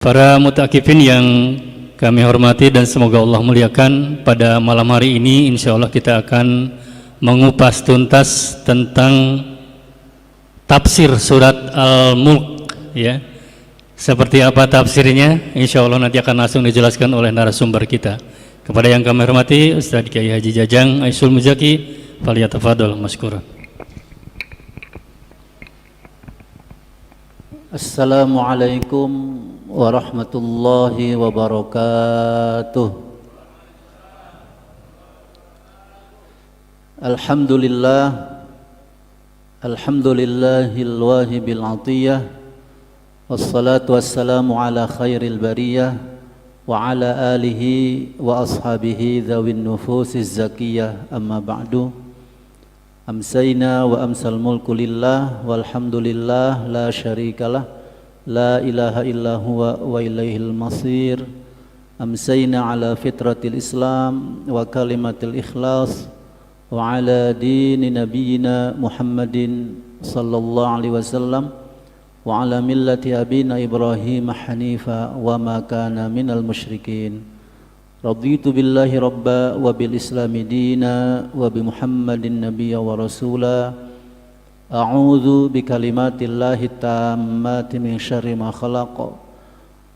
Para mutakifin yang kami hormati dan semoga Allah muliakan, pada malam hari ini insya Allah kita akan mengupas tuntas tentang tafsir surat Al-Mulk, ya. Seperti apa tafsirnya, insya Allah nanti akan langsung dijelaskan oleh narasumber kita. Kepada yang kami hormati, Ustaz Kiai Haji Jajang Aisyul Muzaki, faliyatafadhol masykuran. Assalamualaikum warahmatullahi wabarakatuh. Alhamdulillahil wahibil atiyah, wassalatu wassalamu ala khairil bariyah wa ala alihi wa ashabihi dhawin nufusiz zakiyah, amma ba'du. Amsayna wa amsal mulku lillah walhamdulillah la syarikalah la ilaha illa huwa wa ilaihil masir. Amsayna ala fitratil islam wa kalimatil ikhlas wa ala dini nabiyyina Muhammadin sallallahu alaihi wasallam wa ala millati abina Ibrahim hanifa wa ma kana minal musyrikin. Raditu billahi rabba wa bil islami dina wa bi Muhammadin nabiyya wa rasula. A'udzu bi kalimatillahi tammati min syarri ma khalaq.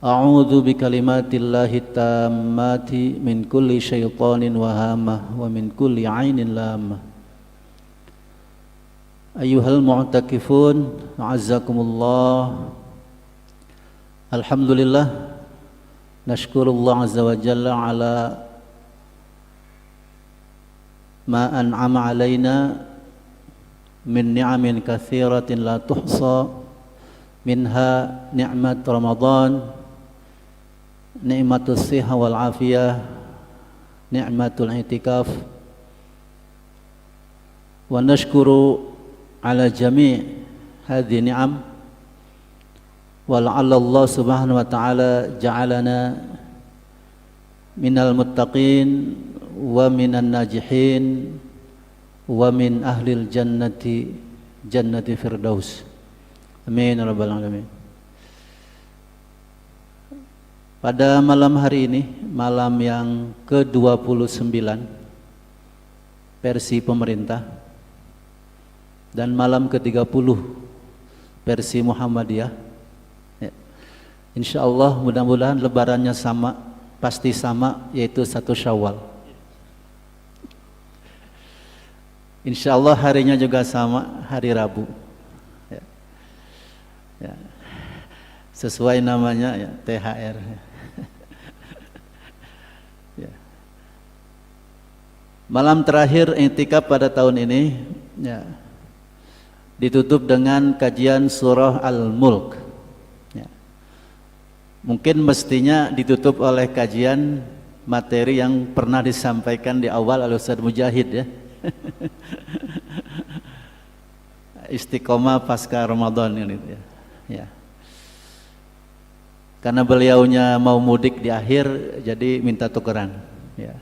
A'udzu bi kalimatillahi tammati min kulli syaitanin wa hamah wa min kulli ainin lamah. Ayyuhal mu'takifun, a'azzakumullah. Alhamdulillah, nashkurullah azza wa jalla ala ma an'ama alaina min ni'amin katsiratin la tuhsa, minha ni'mat Ramadan, ni'matus siha wal afiyah, ni'matul i'tikaf, wa nashkuru ala jami' hadhihi ni'am. Wala'alla Allah subhanahu wa ta'ala ja'alana minal muttaqin wa minan najihin wa min ahlil jannati firdaus. Amin ya rabbal alamin. Pada malam hari ini, malam yang ke-29 versi pemerintah dan malam ke-30 versi Muhammadiyah, InsyaAllah mudah-mudahan lebarannya sama, pasti sama, yaitu 1 Syawal. InsyaAllah harinya juga sama, hari Rabu. Ya. Sesuai namanya, ya, THR. Ya. Malam terakhir i'tikaf pada tahun ini, ya, ditutup dengan kajian surah Al-Mulk. Mungkin mestinya ditutup oleh kajian materi yang pernah disampaikan di awal oleh Ustaz Mujahid, ya. Istiqomah pasca Ramadan ini, ya. Ya. Karena beliaunya mau mudik di akhir, jadi minta tukeran, ya.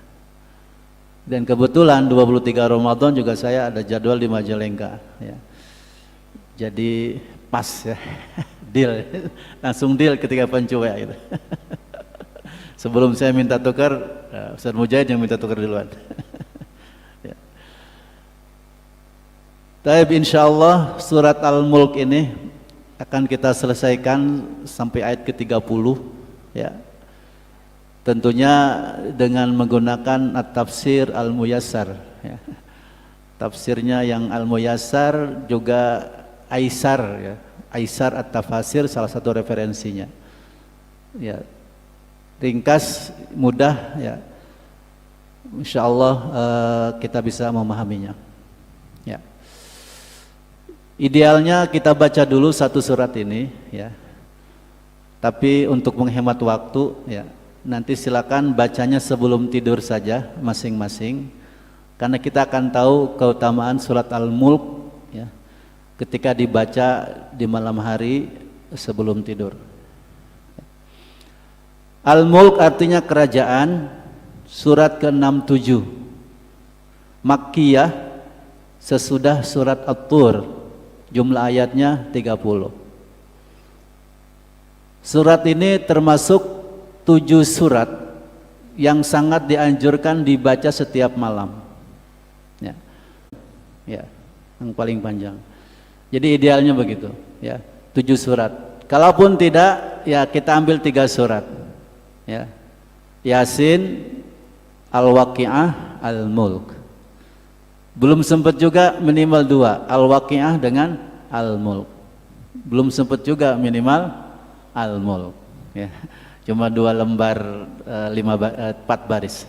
Dan kebetulan 23 Ramadan juga saya ada jadwal di Majalengka, ya. Jadi pas, ya. Deal, langsung deal ketika pencuwe gitu. Sebelum saya minta tukar, Ustaz Mujahid yang minta tukar duluan. Ya. Taib, insyaallah surat Al-Mulk ini akan kita selesaikan sampai ayat ke-30, ya. Tentunya dengan menggunakan at-tafsir al-muyassar, ya. Tafsirnya yang al-muyassar juga Aisar, ya. Aisar at-Tafasir salah satu referensinya, ya. Ringkas, mudah, ya. InsyaAllah kita bisa memahaminya, ya. Idealnya kita baca dulu 1 surat ini, ya. Tapi untuk menghemat waktu, ya, nanti silakan bacanya sebelum tidur saja masing-masing, karena kita akan tahu keutamaan surat Al-Mulk, ya, ketika dibaca di malam hari sebelum tidur. Al-Mulk artinya kerajaan, surat ke-67, Makkiyah, sesudah surat At-Tur, jumlah ayatnya 30. Surat ini termasuk 7 surat yang sangat dianjurkan dibaca setiap malam. Ya, ya, yang paling panjang. Jadi idealnya begitu, ya, 7 surat. Kalaupun tidak, ya kita ambil 3 surat. Ya, Yasin, Al-Waqi'ah, Al-Mulk. Belum sempat juga minimal 2, Al-Waqi'ah dengan Al-Mulk. Belum sempat juga minimal Al-Mulk. Ya, cuma 2 lembar 4 baris.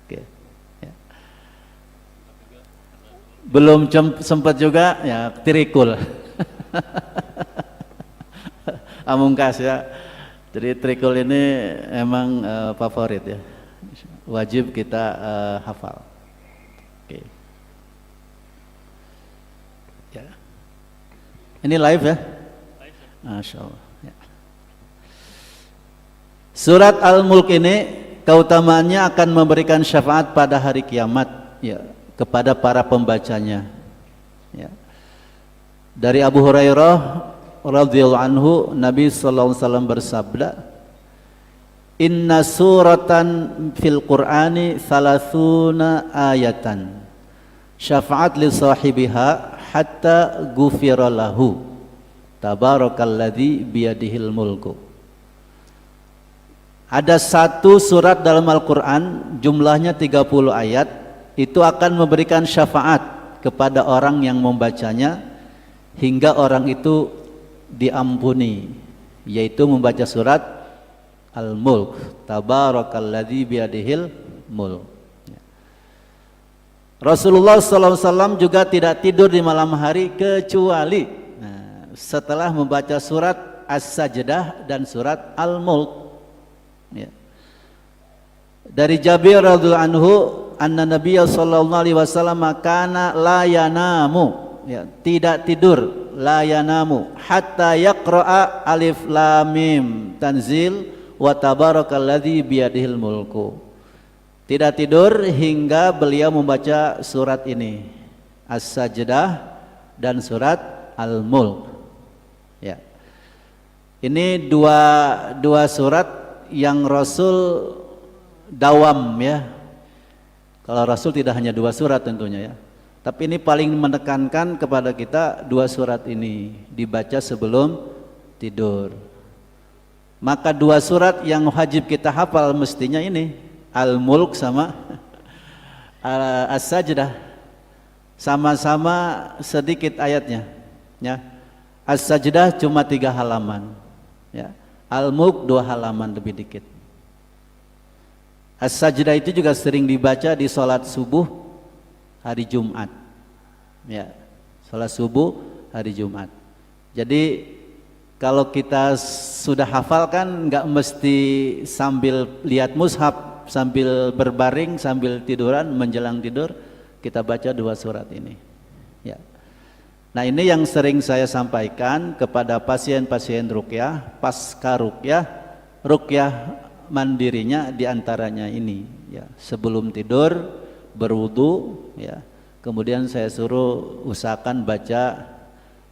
Oke. Ya. Belum sempat juga ya Trikul. Amungkas ya. Jadi Trikul ini emang favorit ya. Wajib kita hafal. Oke. Ya. Ini live ya? Masya Allah. Ya. Surat Al-Mulk ini keutamaannya akan memberikan syafaat pada hari kiamat ya, kepada para pembacanya. Ya. Dari Abu Hurairah radhiyallahu anhu, Nabi sallallahu alaihi wasallam bersabda, "Inna suratan fil Qur'ani 30 ayatan syafa'at li sahibiha hatta ghufira lahu tabarakalladzi biyadihil mulku." Ada 1 surat dalam Al-Qur'an jumlahnya 30 ayat, itu akan memberikan syafaat kepada orang yang membacanya hingga orang itu diampuni, yaitu membaca surat Al-Mulk, tabarakalladzi biyadihil mulk. Rasulullah SAW juga tidak tidur di malam hari kecuali setelah membaca surat As-Sajdah dan surat Al-Mulk. Ya. Dari Jabir radhiyallahu anhu, anna Nabiya sallallahu alaihi wasallam kana la yanamu, ya, tidak tidur, la yanamu hatta yaqra'a alif lam mim tanzil wa tabarakalladzi biyadihil mulku. Tidak tidur hingga beliau membaca surat ini, As-Sajdah dan surat Al-Mulk. Ya. Ini dua surat yang Rasul dawam ya. Kalau Rasul tidak hanya 2 surat tentunya ya. Tapi ini paling menekankan kepada kita 2 surat ini dibaca sebelum tidur. Maka 2 surat yang wajib kita hafal mestinya ini, Al-Mulk sama As-Sajdah. Sama-sama sedikit ayatnya ya. As-Sajdah cuma 3 halaman ya. Al-Mulk 2 halaman lebih dikit. As-Sajdah itu juga sering dibaca di sholat subuh hari Jumat ya, sholat subuh hari Jumat. Jadi kalau kita sudah hafalkan, nggak mesti sambil lihat mushaf, sambil berbaring, sambil tiduran, menjelang tidur kita baca 2 surat ini ya. Nah, ini yang sering saya sampaikan kepada pasien-pasien ruqyah, pasca ruqyah mandirinya diantaranya ini ya. Sebelum tidur berwudu ya, kemudian saya suruh usahakan baca,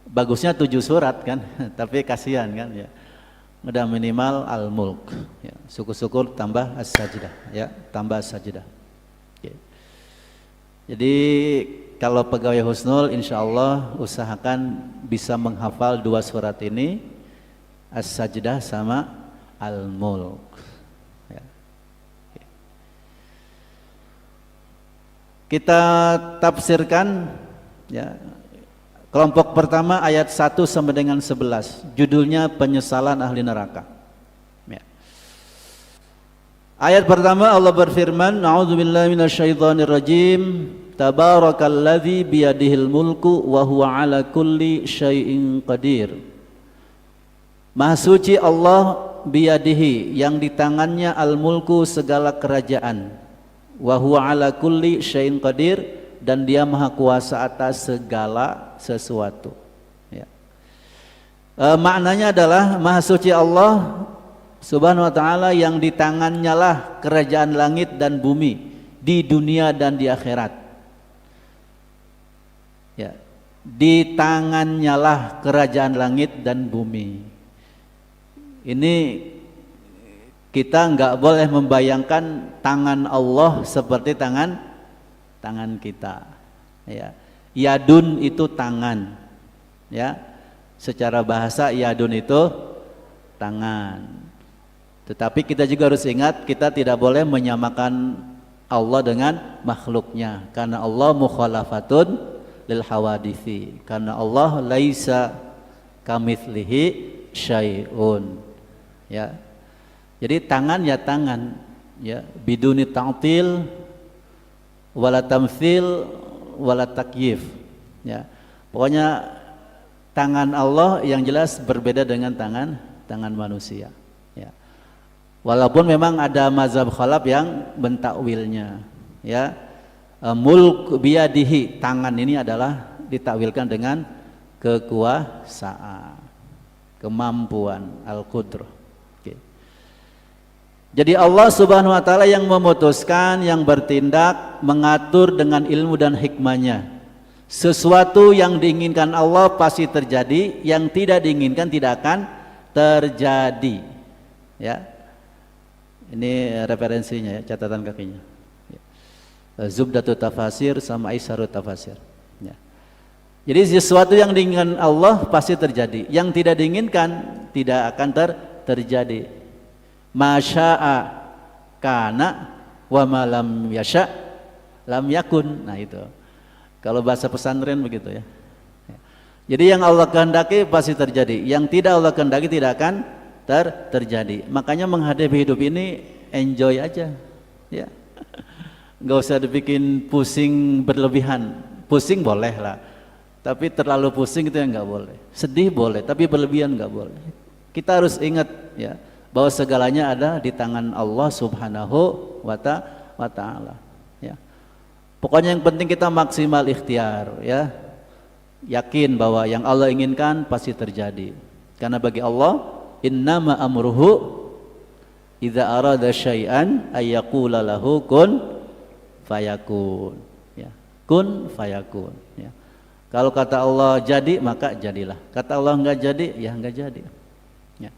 bagusnya 7 surat kan, tapi kasihan kan ya, udah minimal Al-Mulk ya. Syukur-syukur tambah As-Sajdah ya, tambah As-Sajdah ya. Jadi kalau pegawai husnul insyaallah usahakan bisa menghafal 2 surat ini, As-Sajdah sama Al-Mulk ya. Kita tafsirkan ya. Kelompok pertama ayat 1 sampai dengan 11, judulnya penyesalan ahli neraka ya. Ayat pertama Allah berfirman, a'udzubillahi minasyaitonirrajim, tabarakalladzi biyadihil mulku wa huwa ala kulli syai'in qadir. Maha suci Allah, biyadihi, yang di tangannya al-mulku, segala kerajaan, wa huwa ala kulli syai'in qadir, dan dia maha kuasa atas segala sesuatu ya. Maknanya adalah maha suci Allah subhanahu wa ta'ala yang di tangannya lah kerajaan langit dan bumi, di dunia dan di akhirat ya. Di tangannya lah kerajaan langit dan bumi. Ini kita nggak boleh membayangkan tangan Allah seperti tangan kita. Ya. Yadun itu tangan. Ya. Secara bahasa yadun itu tangan. Tetapi kita juga harus ingat kita tidak boleh menyamakan Allah dengan makhluknya, karena Allah mukhalafatun lil hawaditsi, karena Allah laisa kamitslihi syai'un. Ya. Jadi tangan ya tangan, ya, biduni ta'til wala tamtsil wala takyif. Ya. Pokoknya tangan Allah yang jelas berbeda dengan tangan manusia. Ya. Walaupun memang ada mazhab khalaf yang mentakwilnya, ya. Mulk biyadihi, tangan ini adalah ditakwilkan dengan kekuasaan, kemampuan, al-qudrah. Okay. Jadi Allah Subhanahu wa taala yang memutuskan, yang bertindak, mengatur dengan ilmu dan hikmahnya. Sesuatu yang diinginkan Allah pasti terjadi, yang tidak diinginkan tidak akan terjadi. Ya. Ini referensinya, ya, catatan kakinya. Ya. Zubdatut Tafasir sama Aisarut Tafasir. Ya. Jadi sesuatu yang diinginkan Allah pasti terjadi, yang tidak diinginkan tidak akan terjadi. Masya'a kana wa ma lam yasha' lam yakun. Nah itu. Kalau bahasa pesantren begitu ya. Jadi yang Allah kehendaki pasti terjadi, yang tidak Allah kehendaki tidak akan terjadi. Makanya menghadapi hidup ini enjoy aja, ya. Nggak usah dibikin pusing berlebihan. Pusing boleh lah, tapi terlalu pusing itu yang nggak boleh. Sedih boleh, tapi berlebihan nggak boleh. Kita harus ingat, ya, bahwa segalanya ada di tangan Allah Subhanahu wa Ta'ala. Ya. Pokoknya yang penting kita maksimal ikhtiar, ya. Yakin bahwa yang Allah inginkan pasti terjadi. Karena bagi Allah, innama amruhu idza arada syai'an ayyaqula lahu kun fayakun. Ya. Kun fayakun. Ya. Kalau kata Allah jadi, maka jadilah. Kata Allah enggak jadi, ya enggak jadi. Ya.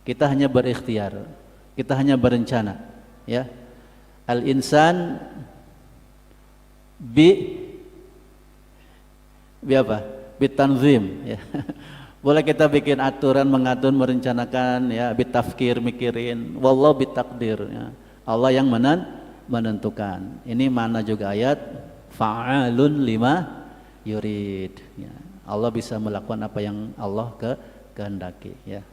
Kita hanya berikhtiar, kita hanya berencana. Ya. Al-insan bi apa? Bitanzim, ya. Boleh kita bikin aturan, mengatur, merencanakan, ya, bitafkir, mikirin. Wallahu bitakdir, ya. Allah yang menentukan. Ini mana juga ayat fa'alun lima yurid, ya. Allah bisa melakukan apa yang Allah kehendaki, ya.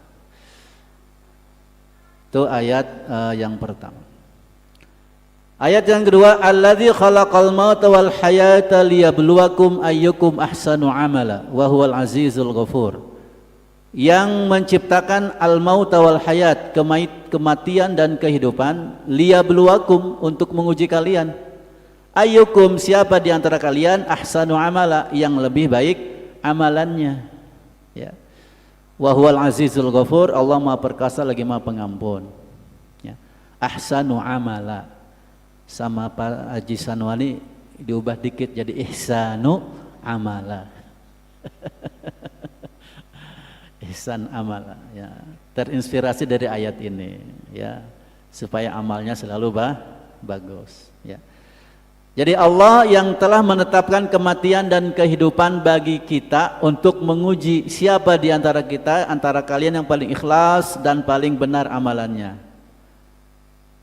Itu ayat yang pertama. Ayat yang kedua, alladzi khalaqal mauta wal hayata liyabluwakum ayyukum ahsanu amala wa huwal azizul ghafur. Yang menciptakan al-mauta wal hayat, kematian dan kehidupan, liyabluwakum, untuk menguji kalian. Ayyukum, siapa di antara kalian, ahsanu amala, yang lebih baik amalannya. Ya. Wa huwal azizul ghafur, Allah Maha Perkasa lagi Maha Pengampun. Ya. Ahsanu amala. Sama Pak Haji Sanwani diubah dikit jadi ihsanu amala. Ihsan amala, ya. Terinspirasi dari ayat ini, ya, supaya amalnya selalu bagus, ya. Jadi Allah yang telah menetapkan kematian dan kehidupan bagi kita untuk menguji siapa di antara kita, antara kalian yang paling ikhlas dan paling benar amalannya.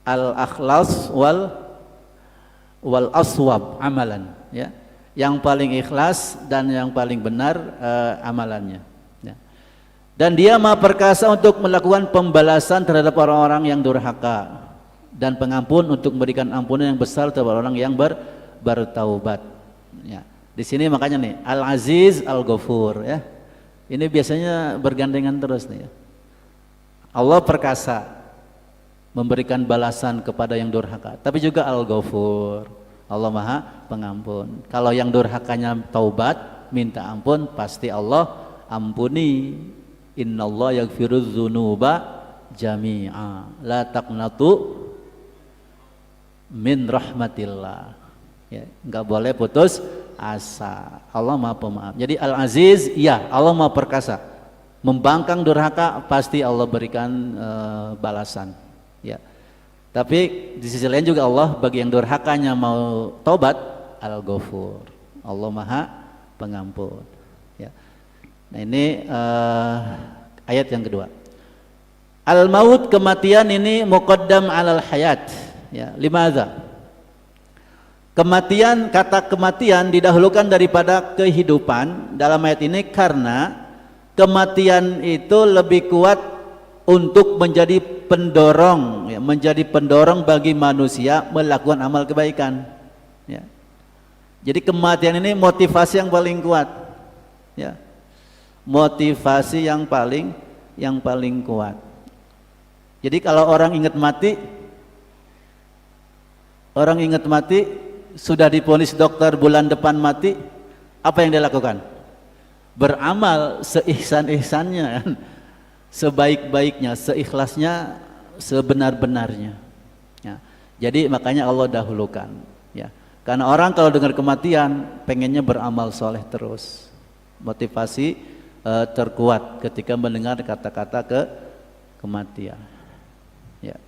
Al-akhlas wal aswab amalan, ya, yang paling ikhlas dan yang paling benar amalannya, ya. Dan Dia Maha Perkasa untuk melakukan pembalasan terhadap orang-orang yang durhaka, dan pengampun untuk memberikan ampunan yang besar terhadap orang yang bertaubat, ya. Di sini makanya nih Al-Aziz Al-Ghafur, ya. Ini biasanya bergandengan terus nih, ya. Allah perkasa memberikan balasan kepada yang durhaka, tapi juga Al-Ghafur, Allah Maha Pengampun. Kalau yang durhakanya taubat, minta ampun, pasti Allah ampuni. Innallaha yaghfirudz dzunuba jami'a, la taqnatu min rahmatillah, ya, enggak boleh putus asa. Allah Maha Pemaaf. Jadi Al-Aziz, ya, Allah Maha Perkasa. membangkang durhaka, pasti Allah berikan balasan. Ya. Tapi di sisi lain juga Allah bagi yang durhakanya mau taubat, Al-Ghafur. Allah Maha Pengampun. Ya. Nah ini ayat yang kedua. Al-maut, kematian ini muqaddam alal hayat. Ya, limadza? Kematian, kata kematian didahulukan daripada kehidupan dalam ayat ini karena kematian itu lebih kuat untuk menjadi pendorong, ya, menjadi pendorong bagi manusia melakukan amal kebaikan. Ya. Jadi kematian ini motivasi yang paling kuat, ya. Motivasi yang paling kuat. Jadi kalau orang ingat mati, sudah divonis dokter bulan depan mati, apa yang dia lakukan? Beramal seihsan-ihsannya, sebaik-baiknya, seikhlasnya, sebenar-benarnya. Ya. Jadi makanya Allah dahulukan. Ya. Karena orang kalau dengar kematian, pengennya beramal soleh terus. Motivasi terkuat ketika mendengar kata-kata kematian. Ya.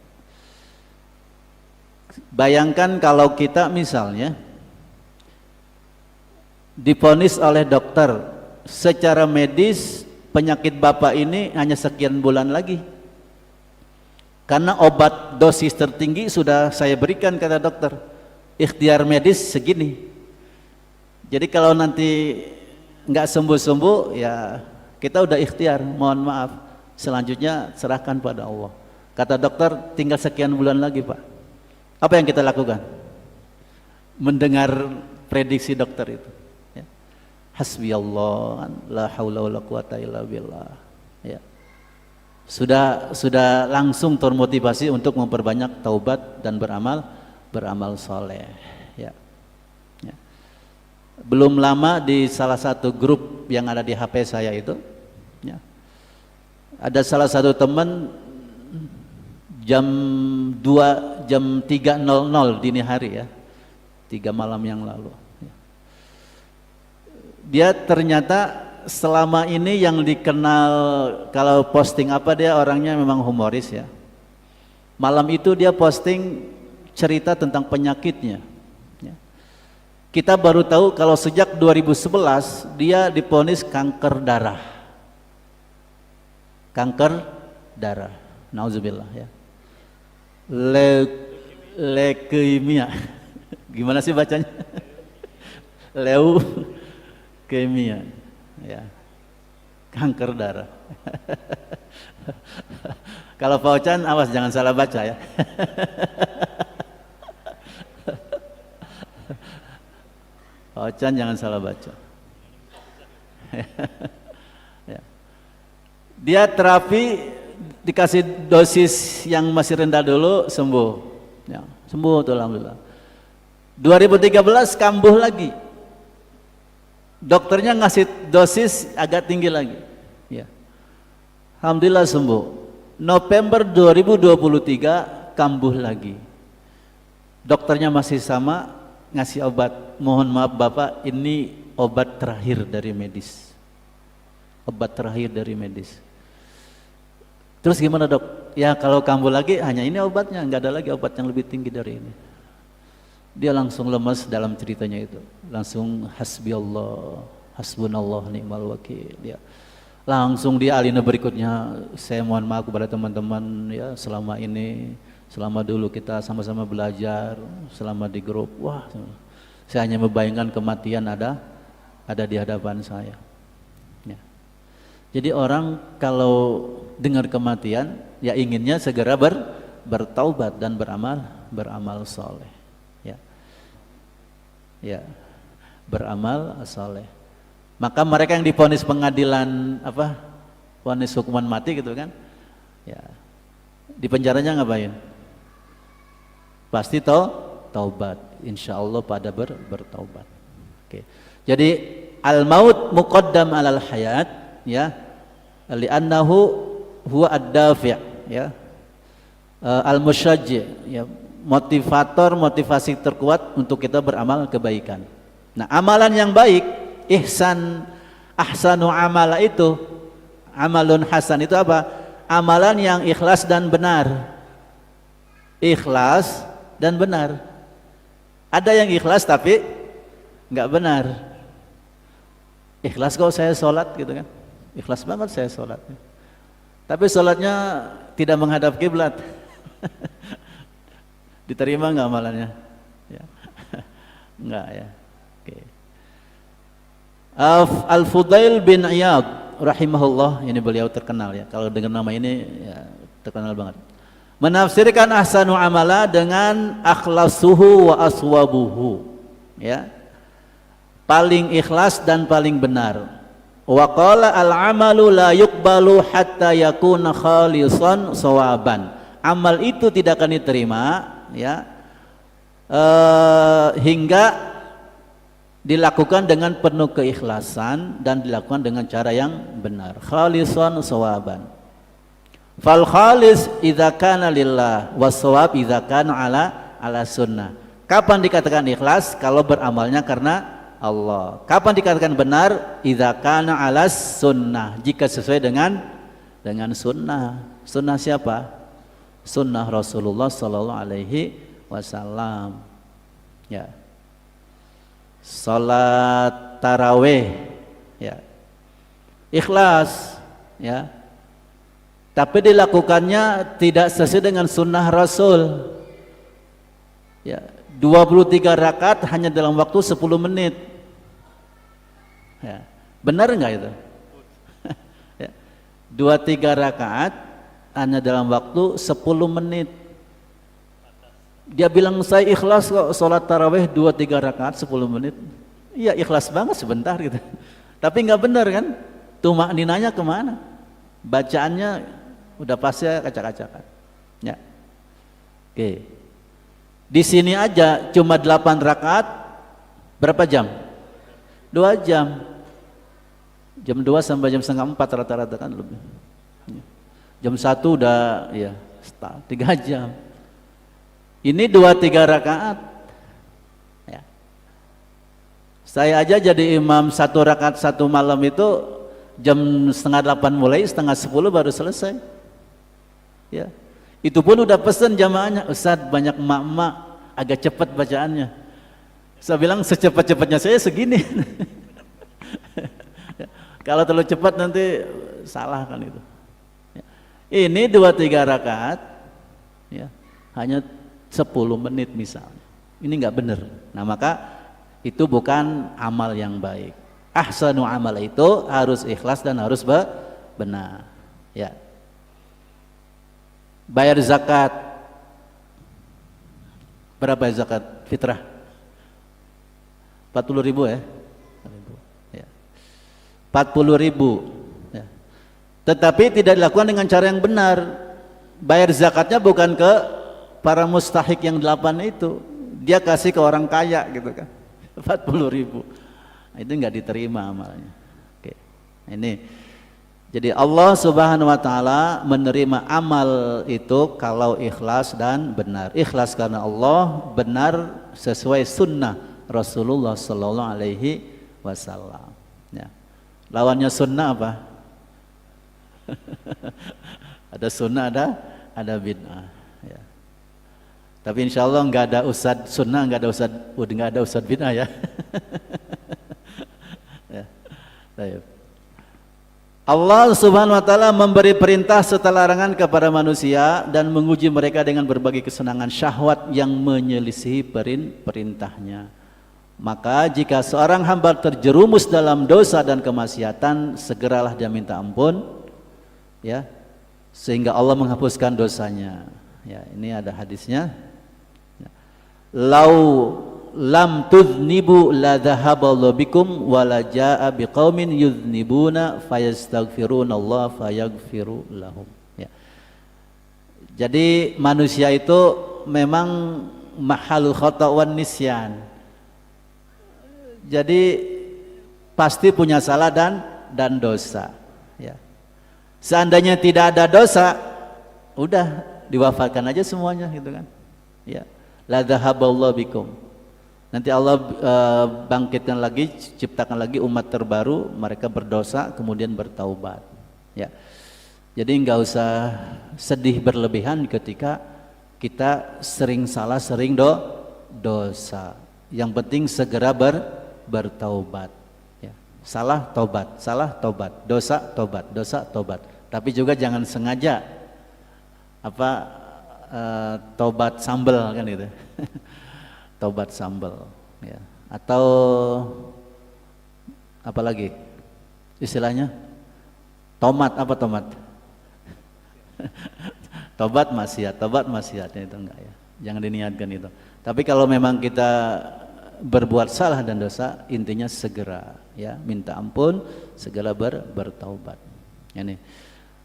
Bayangkan kalau kita misalnya divonis oleh dokter secara medis penyakit bapak ini hanya sekian bulan lagi, karena obat dosis tertinggi sudah saya berikan kata dokter, ikhtiar medis segini. Jadi kalau nanti nggak sembuh-sembuh ya kita udah ikhtiar, mohon maaf, selanjutnya serahkan pada Allah. Kata dokter tinggal sekian bulan lagi Pak. Apa yang kita lakukan? Mendengar prediksi dokter itu. Ya. Hasbiyallah, la haula wala quwata illa billah. Ya. Sudah langsung termotivasi untuk memperbanyak taubat dan beramal soleh. Ya. Ya. Belum lama di salah satu grup yang ada di HP saya itu, ya, ada salah satu teman jam 3.00 dini hari, ya, 3 malam yang lalu. Dia ternyata selama ini yang dikenal kalau posting apa dia orangnya memang humoris, ya. Malam itu dia posting cerita tentang penyakitnya. Ya. Kita baru tahu kalau sejak 2011 dia divonis kanker darah. Kanker darah. Nauzubillah, ya. Leukemia. Gimana sih bacanya? Leukemia. Ya. Kanker darah. Kalau Pak Ocan awas jangan salah baca, ya. Pak Ocan jangan salah baca. Ya. Dia terapi dikasih dosis yang masih rendah dulu, sembuh, ya, sembuh tuh alhamdulillah. 2013 kambuh lagi, dokternya ngasih dosis agak tinggi lagi, ya, alhamdulillah sembuh. November 2023 kambuh lagi, dokternya masih sama, ngasih obat. Mohon maaf Bapak, ini obat terakhir dari medis, obat terakhir dari medis. Terus gimana dok? Ya kalau kambuh lagi hanya ini obatnya, nggak ada lagi obat yang lebih tinggi dari ini. Dia langsung lemas dalam ceritanya itu, langsung hasbiyallah, hasbunallah ni'mal wakil. Ya. Langsung dia alina berikutnya, saya mohon maaf kepada teman-teman, ya, selama ini, selama dulu kita sama-sama belajar, selama di grup, wah, saya hanya membayangkan kematian ada di hadapan saya. Ya. Jadi orang kalau dengar kematian, ya inginnya segera bertaubat dan beramal soleh, ya, ya, beramal soleh. Maka mereka yang divonis pengadilan vonis hukuman mati gitu kan, ya, di penjaranya ngapain? Pasti taubat, insya Allah pada bertaubat. Oke. Jadi al maut muqaddam alal hayat, ya, li'annahu huwa ad-dafi', ya, al-musyajji', ya, motivator, motivasi terkuat untuk kita beramal kebaikan. Nah, amalan yang baik, ihsan, ahsanu amala itu Amalun hasan itu apa? Amalan yang ikhlas dan benar. Ikhlas dan benar. Ada yang ikhlas tapi nggak benar. Ikhlas kok saya sholat gitu kan? Ikhlas banget saya sholat. Tapi sholatnya tidak menghadap kiblat. Diterima nggak amalannya? Ya. Enggak ya. Oke. Al-Fudail bin Iyad rahimahullah, ini beliau terkenal ya. Kalau dengar nama ini ya terkenal banget. Menafsirkan ahsanu amala dengan akhlasuhu wa aswabuhu. Ya. Paling ikhlas dan paling benar. Wa qala al-amalu la yuqbalu hatta yakuna khalisan sawaban. Amal itu tidak akan diterima ya hingga dilakukan dengan penuh keikhlasan dan dilakukan dengan cara yang benar. Khalisan sawaban. Fal khalis idza kana lillah was shawab idza kana ala sunnah. Kapan dikatakan ikhlas? Kalau beramalnya karena Allah. Kapan dikatakan benar? Idza kana ala sunnah, jika sesuai dengan sunnah. Sunnah siapa? Sunnah Rasulullah sallallahu alaihi wasallam. Ya. Salat tarawih ya. Ikhlas ya. Tapi dilakukannya tidak sesuai dengan sunnah Rasul. Ya, 23 rakaat hanya dalam waktu 10 menit. Ya, benar enggak itu? Ya, 23 rakaat hanya dalam waktu 10 menit. Dia bilang saya ikhlas kok sholat tarawih 2-3 rakaat 10 menit. Iya ikhlas banget sebentar gitu. Tapi enggak benar kan? Tumak ninanya kemana? Bacaannya udah pasti acak-acakan. Ya. Oke. Di sini aja cuma 8 rakaat berapa jam? 2 jam. Jam 2 sampai jam setengah 4 rata-rata kan lebih. Jam 1 udah ya 3 jam. Ini 2-3 rakaat. Ya. Saya aja jadi imam 1 rakaat 1 malam itu jam setengah 8 mulai, setengah 10 baru selesai. Ya. Itu pun udah pesen jamaahnya, Ustaz banyak emak-emak agak cepat bacaannya. Saya bilang secepat-cepatnya saya segini. Kalau terlalu cepat nanti salah kan itu. Ya. Ini 2-3 rakaat ya, hanya 10 menit misalnya. Ini enggak benar. Nah, maka itu bukan amal yang baik. Ahsanu amal itu harus ikhlas dan harus benar. Ya. Bayar zakat. Berapa zakat fitrah? 40.000 ya. 40.000 ya. Tetapi tidak dilakukan dengan cara yang benar. Bayar zakatnya bukan ke para mustahik yang 8 itu, dia kasih ke orang kaya gitu kan. 40.000 itu enggak diterima amalnya. Oke. Ini jadi Allah Subhanahu wa taala menerima amal itu kalau ikhlas dan benar. Ikhlas karena Allah, benar sesuai sunnah Rasulullah sallallahu alaihi wasallam. Ya. Lawannya sunnah apa? Ada sunnah, ada bid'ah. Ya. Tapi insya Allah nggak ada ustad sunnah, nggak ada ustad bid'ah ya. Ya. Baik. Allah Subhanahu wa taala memberi perintah serta larangan kepada manusia dan menguji mereka dengan berbagai kesenangan syahwat yang menyelisihi perintahnya. Maka jika seorang hamba terjerumus dalam dosa dan kemaksiatan, segeralah dia minta ampun ya, sehingga Allah menghapuskan dosanya. Ya, ini ada hadisnya. Ya. Lau lam tudnibu la dhahaballahu bikum wa la jaa biqaumin yudnibuna fayastaghfiruna Allah fayaghfiru lahum. Ya. Jadi manusia itu memang mahalul khata' wan nisyan. Jadi pasti punya salah dan dosa. Ya. Seandainya tidak ada dosa, udah diwafatkan aja semuanya gitu kan. Ya. La dhahaballahu bikum. Nanti Allah bangkitkan lagi, ciptakan lagi umat terbaru, mereka berdosa kemudian bertaubat. ya. Jadi nggak usah sedih berlebihan ketika kita sering salah, sering dosa. Yang penting segera bertaubat. Ya. Salah tobat, dosa tobat. Tapi juga jangan sengaja tobat sambel kan gitu. Tobat sambel. Ya. Atau apa lagi istilahnya? Tomat. Tobat maksiatnya itu enggak ya. Jangan diniatkan itu. Tapi kalau memang kita berbuat salah dan dosa, intinya segera ya minta ampun, segera bertaubat. Ini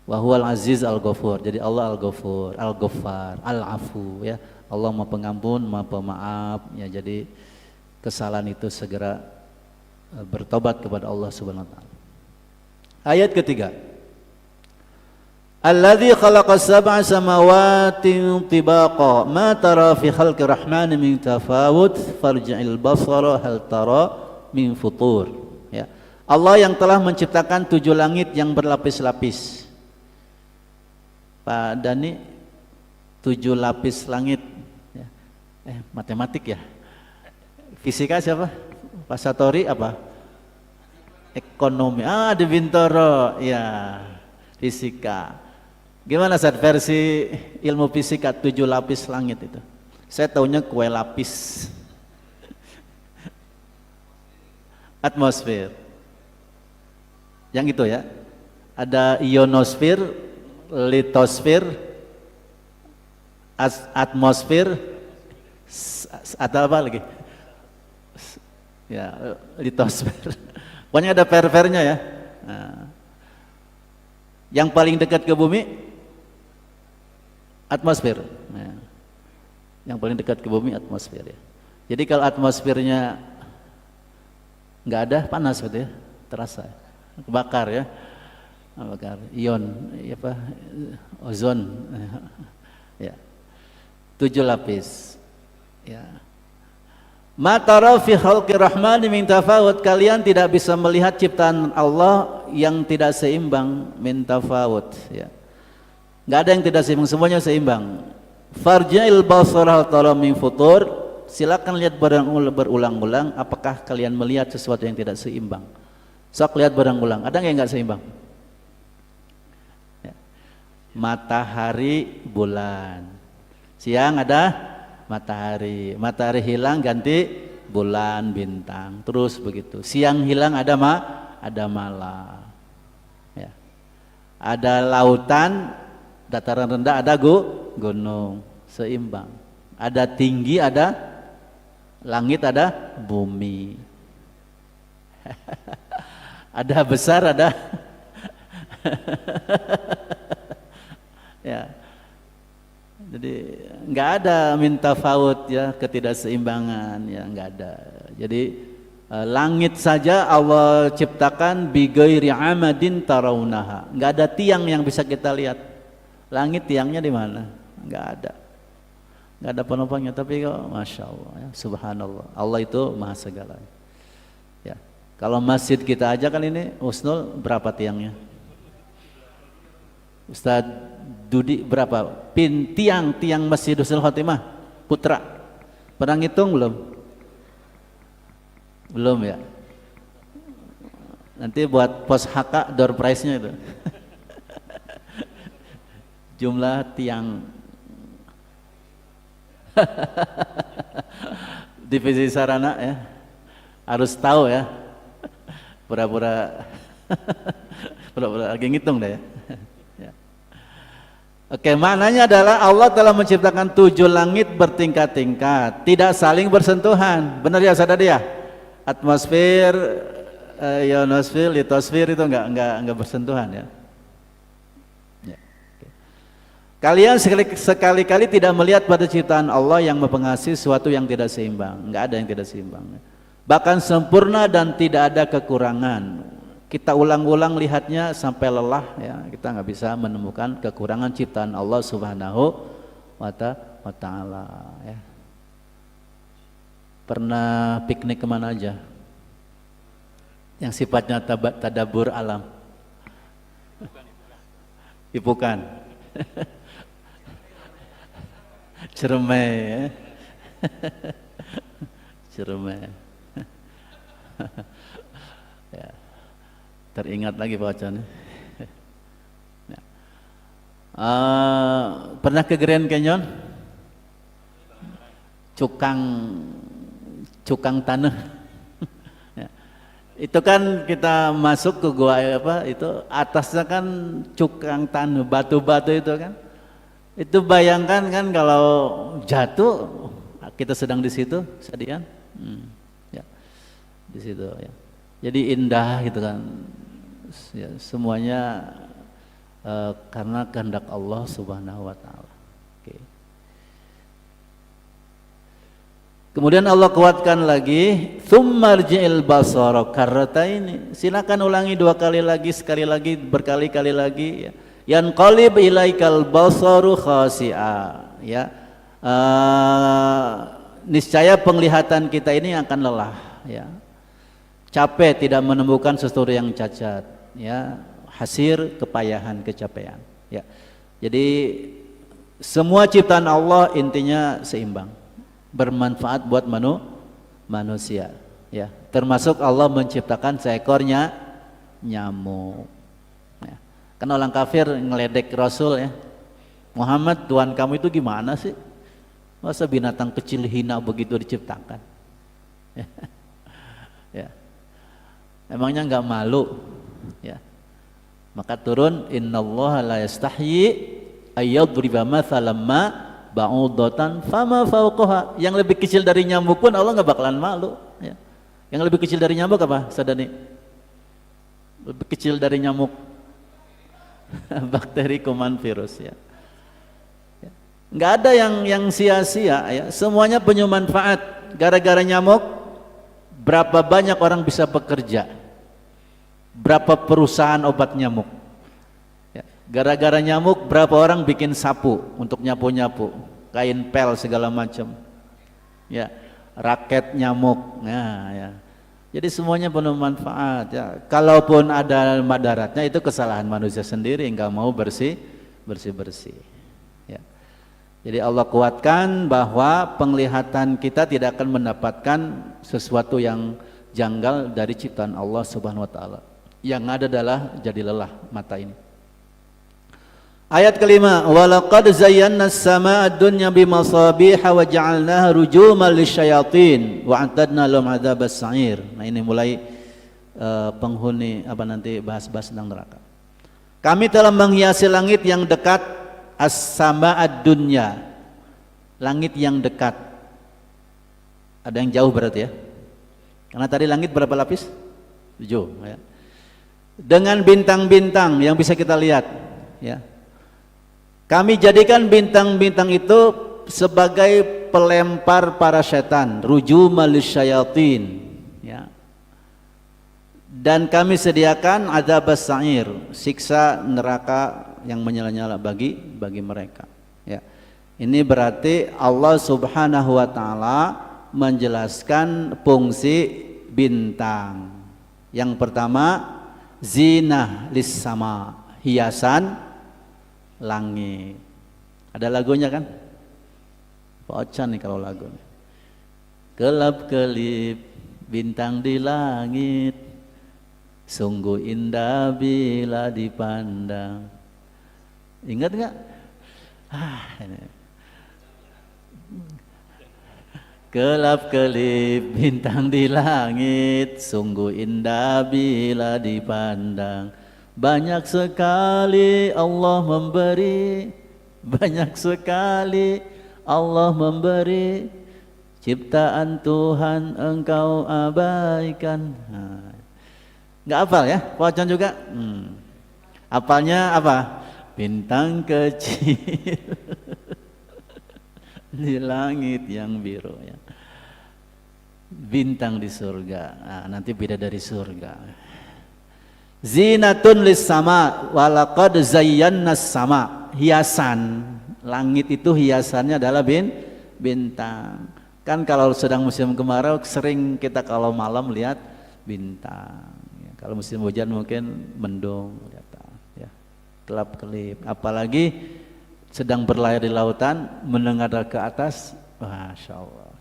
wa huwal aziz al-ghafur. Jadi Allah al-ghafur, al-ghaffar, al-afu ya. Allah Maha Pengampun, Maha Pemaaf ya. Jadi kesalahan itu segera bertobat kepada Allah Subhanahu wa taala. Ayat ketiga. Alladzi khalaqas sab'a samawatin tibaqa ma tara fi khalqir rahmani min tafawut farji'il basara hal tara min futur ya. Allah yang telah menciptakan 7 langit yang berlapis-lapis. Pak Dani, 7 lapis langit ya. Matematik ya. Fisika siapa? Pak Satori apa? Ekonomi. Di Bintoro ya. Fisika. Gimana Ustaz versi ilmu fisika 7 lapis langit itu? Saya taunya kue lapis. Atmosfer. Yang itu ya. Ada ionosfer, litosfer, atmosfer, ada apa lagi? Ya, litosfer. Pokoknya ada per-pernya ya. Nah. Yang paling dekat ke bumi atmosfer. Nah. Yang paling dekat ke bumi atmosfer ya. Jadi kalau atmosfernya nggak ada, panas gitu ya, terasa, kebakar ya, bakar ion, apa, ozon, ya, 7 lapis, ya. Matara fi khalqir rahmani min tafawut, kalian tidak bisa melihat ciptaan Allah yang tidak seimbang, min tafawut, ya. Nggak ada yang tidak seimbang, semuanya seimbang. Farja'il basara hal tara min futur, silakan lihat berulang-ulang, apakah kalian melihat sesuatu yang tidak seimbang? Sok lihat berulang-ulang, ada yang nggak seimbang? Ya. Matahari, bulan, siang ada matahari hilang ganti bulan, bintang, terus begitu. Siang hilang ada malam, ya. Ada lautan, dataran rendah ada gunung, seimbang. Ada tinggi, ada langit, ada bumi. Ada besar, ada ya. Jadi nggak ada minta faut ya, ketidakseimbangan ya, nggak ada. Jadi langit saja Allah ciptakan bighairi amadin tarawunaha, nggak ada tiang yang bisa kita lihat. Langit tiangnya di mana? Nggak ada penopangnya. Tapi kok masya Allah ya, subhanallah, Allah itu maha segala ya. Kalau masjid kita aja kan ini Husnul, berapa tiangnya? Ustaz Dudi berapa? Tiang Masjid Husnul Khotimah Putra, pernah ngitung belum? Belum ya. Nanti buat pos HK door prize-nya itu. Jumlah tiang divisi sarana ya, harus tahu ya. Pura-pura lagi ngitung deh ya. Oke, maknanya adalah Allah telah menciptakan 7 langit bertingkat-tingkat, tidak saling bersentuhan. Benar ya saudara ya? Atmosfer, ionosfer, litosfer itu enggak bersentuhan ya. Kalian sekali-kali tidak melihat pada ciptaan Allah yang mempengaruhi sesuatu yang tidak seimbang. Enggak ada yang tidak seimbang. Bahkan sempurna dan tidak ada kekurangan. Kita ulang-ulang lihatnya sampai lelah ya, kita nggak bisa menemukan kekurangan ciptaan Allah Subhanahu wa ta'ala ya. Pernah piknik kemana aja yang sifatnya tadabbur alam? Ipukan. Cerme. Ya. Cerme. Ya. Teringat lagi Pak Ocan. Ya. Pernah ke Grand Canyon? Cukang tanah. Ya. Itu kan kita masuk ke gua apa itu atasnya kan cukang tanah, batu-batu itu kan. Itu bayangkan kan kalau jatuh kita sedang di situ, Sadian. Ya. Di situ ya. Jadi indah gitu kan. Ya, semuanya karena kehendak Allah Subhanahu wa taala. Oke. Kemudian Allah kuatkan lagi, tsummarji'il basara karrataini. Silakan ulangi 2 kali lagi, sekali lagi, berkali-kali lagi ya. Yanqalib ilaikal basaru khasi'a ya. Niscaya penglihatan kita ini akan lelah ya. Capek tidak menemukan sesuatu yang cacat ya, hasir, kepayahan, kecapean ya. Jadi semua ciptaan Allah intinya seimbang, bermanfaat buat manusia ya. Termasuk Allah menciptakan seekornya nyamuk ya. Kan orang kafir ngeledek Rasul ya, Muhammad Tuhan kamu itu gimana sih, masa binatang kecil hina begitu diciptakan ya. Ya. Emangnya nggak malu ya. Maka turun innallaha la yastahyi ayyadriba mathalan ma ba'udatan fama fawqaha. Yang lebih kecil dari nyamuk pun Allah nggak bakalan malu ya. Yang lebih kecil dari nyamuk apa Sadani? Lebih kecil dari nyamuk bakteri, kuman, virus ya. Nggak ada yang sia-sia ya. Semuanya punya manfaat. Gara-gara nyamuk berapa banyak orang bisa bekerja, berapa perusahaan obat nyamuk ya. Gara-gara nyamuk berapa orang bikin sapu untuk nyapu-nyapu, kain pel segala macam ya, raket nyamuk nah, ya. Jadi semuanya penuh manfaat ya. Kalaupun ada madaratnya itu kesalahan manusia sendiri, nggak mau bersih ya. Jadi Allah kuatkan bahwa penglihatan kita tidak akan mendapatkan sesuatu yang janggal dari ciptaan Allah Subhanahu wa taala. Yang ada adalah jadi lelah mata ini. Ayat kelima, walaqad zayyana as-samaa'a ad-dunya bimasabiha wa ja'alnaha rujuman lisyayatin wa a'tadna lahum 'adzabas sa'ir. Nah, ini mulai penghuni apa nanti bahas-bahas tentang neraka. Kami telah menghiasi langit yang dekat, as-samaa'a ad-dunya, langit yang dekat. Ada yang jauh berarti ya. Karena tadi langit berapa lapis? 7 ya. Dengan bintang-bintang yang bisa kita lihat ya. Kami jadikan bintang-bintang itu sebagai pelempar para setan, rujumal lisyayatin ya. Dan kami sediakan adzabas sa'ir, siksa neraka yang menyala-nyala bagi mereka ya. Ini berarti Allah Subhanahu wa taala menjelaskan fungsi bintang. Yang pertama, zinah lis sama, hiasan langit. Ada lagunya kan? Pak Ocan nih kalau lagu. Kelap-kelip bintang di langit, sungguh indah bila dipandang. Ingat nggak? Ini. Kelap-kelip bintang di langit, sungguh indah bila dipandang. Banyak sekali Allah memberi, banyak sekali Allah memberi, ciptaan Tuhan engkau abaikan. Nggak hafal ya? Pocong juga? Hafalnya apa? Bintang kecil di langit yang biru ya. Bintang di surga. Nah, nanti beda dari surga. Zinatun lis sama walaqad zayyana sama. Hiasan langit itu hiasannya adalah bintang. Kan kalau sedang musim kemarau sering kita kalau malam lihat bintang ya. Kalau musim hujan mungkin mendung ya. kelap-kelip. Apalagi sedang berlayar di lautan, mendengar ke atas, Masya Allah.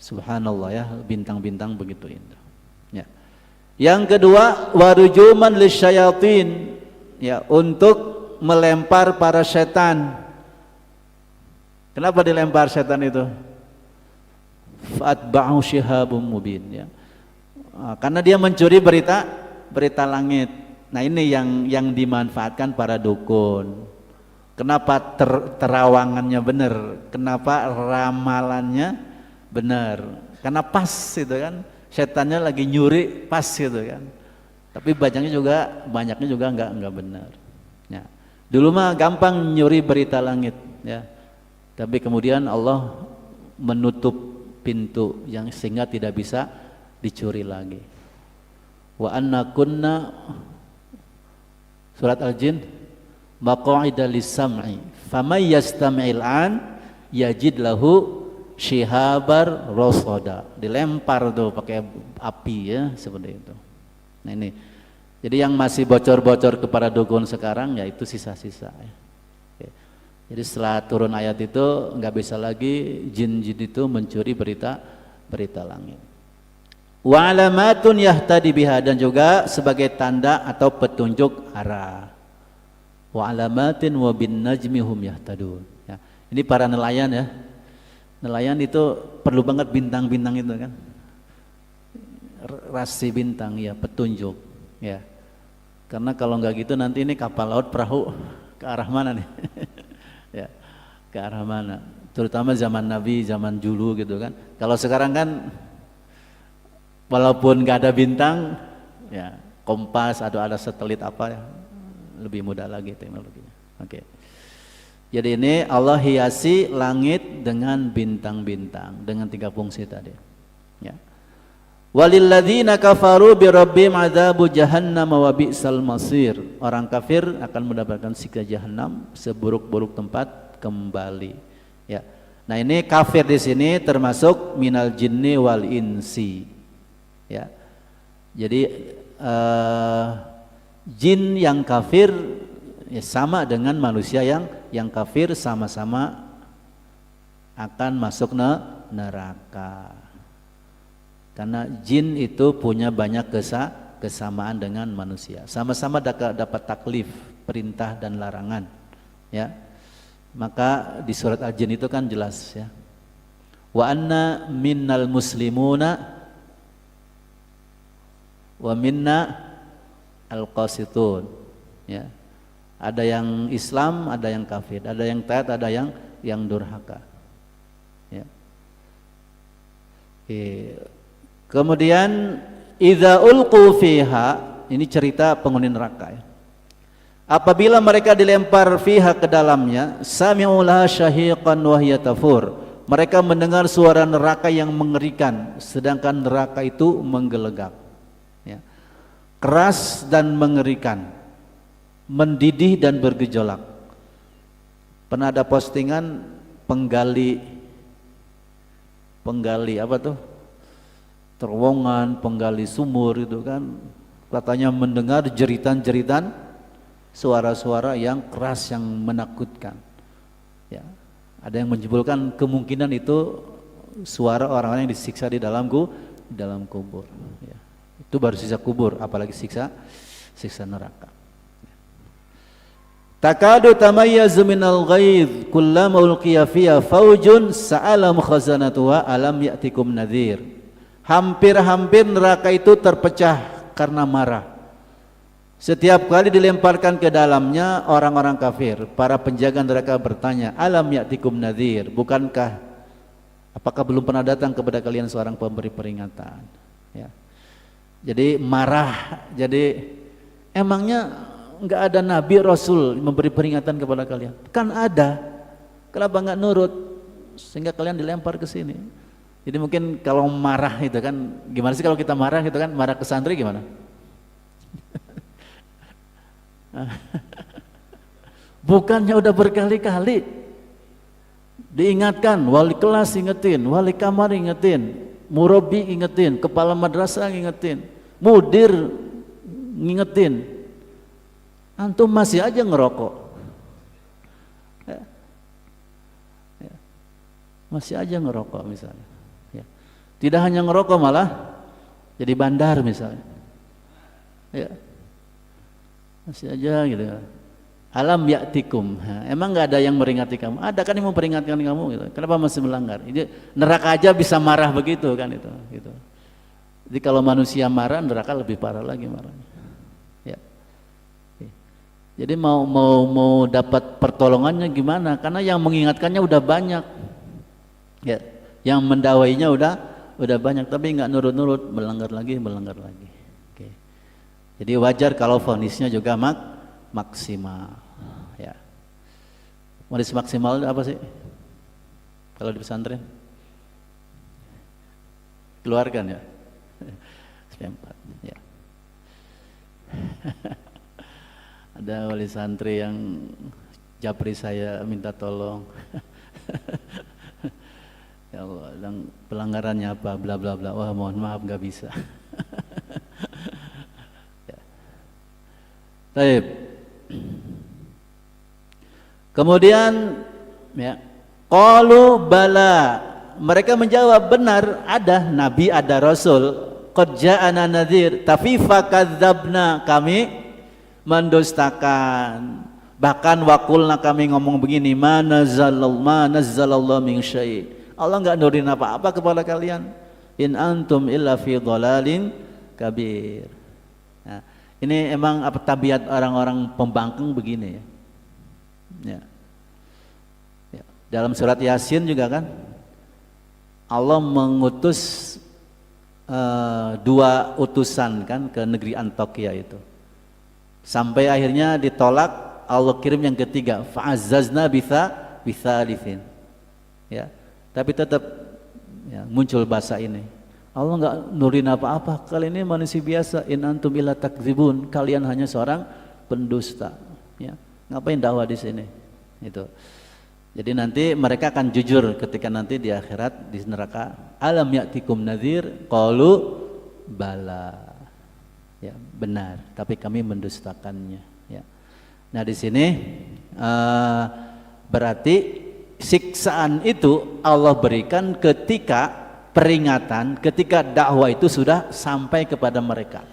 Subhanallah ya, bintang-bintang begitu indah. Ya. Yang kedua, warujuman lisyayatin, ya, untuk melempar para setan. Kenapa dilempar setan itu? Fa'atba'u syihabum mubin, ya. Karena dia mencuri berita langit. Nah, ini yang dimanfaatkan para dukun. Kenapa terawangannya benar? Kenapa ramalannya benar? Karena pas itu kan. Setannya lagi nyuri pas gitu kan. Tapi banyaknya juga enggak benar. Ya. Dulu mah gampang nyuri berita langit, ya. Tapi kemudian Allah menutup pintu yang sehingga tidak bisa dicuri lagi. Wa anna kunna, surat Al-Jin, maq'ida lis-sam'i faman yastami'il an yajid lahu shihabar rasada. Dilempar tuh pakai api, ya, seperti itu. Nah ini. Jadi yang masih bocor-bocor kepada dukun sekarang ya itu sisa-sisa, ya. Oke. Jadi setelah turun ayat itu nggak bisa lagi jin-jin itu mencuri berita langit. Wa alamatun yahtadi biha, dan juga sebagai tanda atau petunjuk arah. Wa alamatin wa bin najmi hum yahtadun. Ya. Ini para nelayan, ya. Nelayan itu perlu banget bintang-bintang itu kan. Rasi bintang, ya, petunjuk, ya. Karena kalau nggak gitu nanti ini kapal laut perahu ke arah mana nih? Ya, ke arah mana? Terutama zaman Nabi, zaman dulu gitu kan. Kalau sekarang kan walaupun nggak ada bintang, ya, kompas, ada satelit apa, ya, lebih mudah lagi teknologinya. Oke. Jadi ini Allah hiasi langit dengan bintang-bintang dengan 3 fungsi tadi. Ya. Walilladzina kafaru birabbihim adzabu jahannam wa bi'sal masir. Orang kafir akan mendapatkan siksa jahanam, seburuk-buruk tempat kembali. Ya. Nah, ini kafir di sini termasuk minal jinni wal insi. Ya. Jadi jin yang kafir ya sama dengan manusia yang kafir, sama-sama akan masuk neraka. Karena jin itu punya banyak kesamaan dengan manusia. Sama-sama dapat taklif, perintah dan larangan, ya. Maka di surat Al-Jin itu kan jelas, ya. Wa anna minnal muslimuna wa minna al-qasitun, ya. Ada yang Islam, ada yang kafir, ada yang taat, ada yang durhaka, ya. Kemudian idza ulqu fiha, ini cerita penghuni neraka, ya. Apabila mereka dilempar fiha ke dalamnya, sami'u laha syahiqan wa hiya tafur. Mereka mendengar suara neraka yang mengerikan, sedangkan neraka itu menggelegak, ya. Keras dan mengerikan, mendidih dan bergejolak. Pernah ada postingan penggali apa tuh? Terowongan, penggali sumur itu kan, katanya mendengar jeritan-jeritan, suara-suara yang keras yang menakutkan, ya. Ada yang menyebutkan kemungkinan itu suara orang-orang yang disiksa di dalam kubur, ya. Itu baru siksa kubur, apalagi siksa neraka. Takadu tamayyazu minal ghaidh kullama ulqiya fiha faujun sa'ala khazanatuha alam ya'tikum nadhir. Hampir-hampir neraka itu terpecah karena marah. Setiap kali dilemparkan ke dalamnya orang-orang kafir, para penjaga neraka bertanya, alam ya'tikum nadhir, apakah belum pernah datang kepada kalian seorang pemberi peringatan, ya. Jadi marah. Jadi emangnya enggak ada nabi rasul memberi peringatan kepada kalian? Kan ada. Kenapa enggak nurut sehingga kalian dilempar ke sini? Jadi mungkin kalau marah itu kan, gimana sih kalau kita marah gitu kan, marah ke santri gimana? Bukannya udah berkali-kali diingatkan, wali kelas ingetin, wali kamar ingetin, murabi ingetin, kepala madrasah ingetin, mudir ngingetin, Antum masih aja ngerokok. Ya. Ya. Masih aja ngerokok misalnya. Ya. Tidak hanya ngerokok, malah jadi bandar misalnya. Ya. Masih aja gitu. Alam ya'tikum. Emang nggak ada yang meringati kamu? Ada kan yang memperingatkan kamu gitu. Kenapa masih melanggar? Ini neraka aja bisa marah begitu kan itu gitu. Jadi kalau manusia marah, neraka lebih parah lagi marahnya. Ya. Jadi mau dapat pertolongannya gimana? Karena yang mengingatkannya udah banyak. Ya. Yang mendawainya udah banyak, tapi nggak nurut-nurut, melanggar lagi. Oke. Jadi wajar kalau vonisnya juga maksimal. Ya. Vonis maksimal apa sih? Kalau di pesantren? Keluarkan ya. Sempat. Ya. Ada wali santri yang japri saya minta tolong. Ya Allah, dan pelanggarannya apa? Bla bla bla. Wah, mohon maaf nggak bisa. Ya. Baik. Kemudian ya, qalu bala, mereka menjawab benar, ada nabi, ada rasul, qad ja'ana nadhir, tapi fakadzabna, kami mendustakan. Bahkan waqulna, kami ngomong begini, ma nazzalallahu min syai', Allah enggak nurin apa-apa kepada kalian, in antum illa fi dhalalin kabir. Nah, ini emang apa tabiat orang-orang pembangkang begini ya. Ya. Ya. Dalam surat Yasin juga kan Allah mengutus dua utusan kan ke negeri Antokia itu, sampai akhirnya ditolak. Allah kirim yang ketiga, fa'azzazna bithalithin. Ya, tapi tetap ya, muncul bahasa ini. Allah enggak nurin apa-apa, kalian ini manusia biasa, in antum illa takdzibun, kalian hanya seorang pendusta. Ya. Ngapain dakwah di sini? Itu. Jadi nanti mereka akan jujur ketika nanti di akhirat di neraka. Alam ya'tikum nadhir? Qalu bala. Ya, benar, tapi kami mendustakannya. Ya. Nah, di sini berarti siksaan itu Allah berikan ketika peringatan, ketika dakwah itu sudah sampai kepada mereka.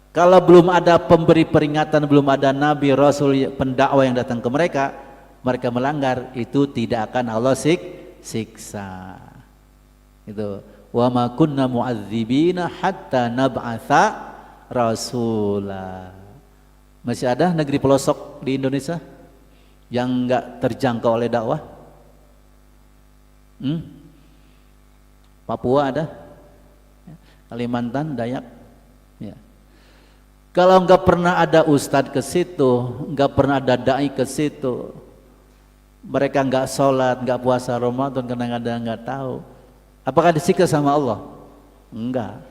Kalau belum ada pemberi peringatan, belum ada nabi, rasul, pendakwah yang datang ke mereka, mereka melanggar, itu tidak akan Allah siksa. Itu wa ma kunna mu'adzibina hatta nab'atsa rasula. Masih ada negeri pelosok di Indonesia yang enggak terjangkau oleh dakwah? Papua ada, Kalimantan, Dayak. Ya. Kalau enggak pernah ada ustadz ke situ, enggak pernah ada dai ke situ, mereka enggak sholat, enggak puasa Ramadan karena enggak tahu, apakah disiksa sama Allah? Enggak,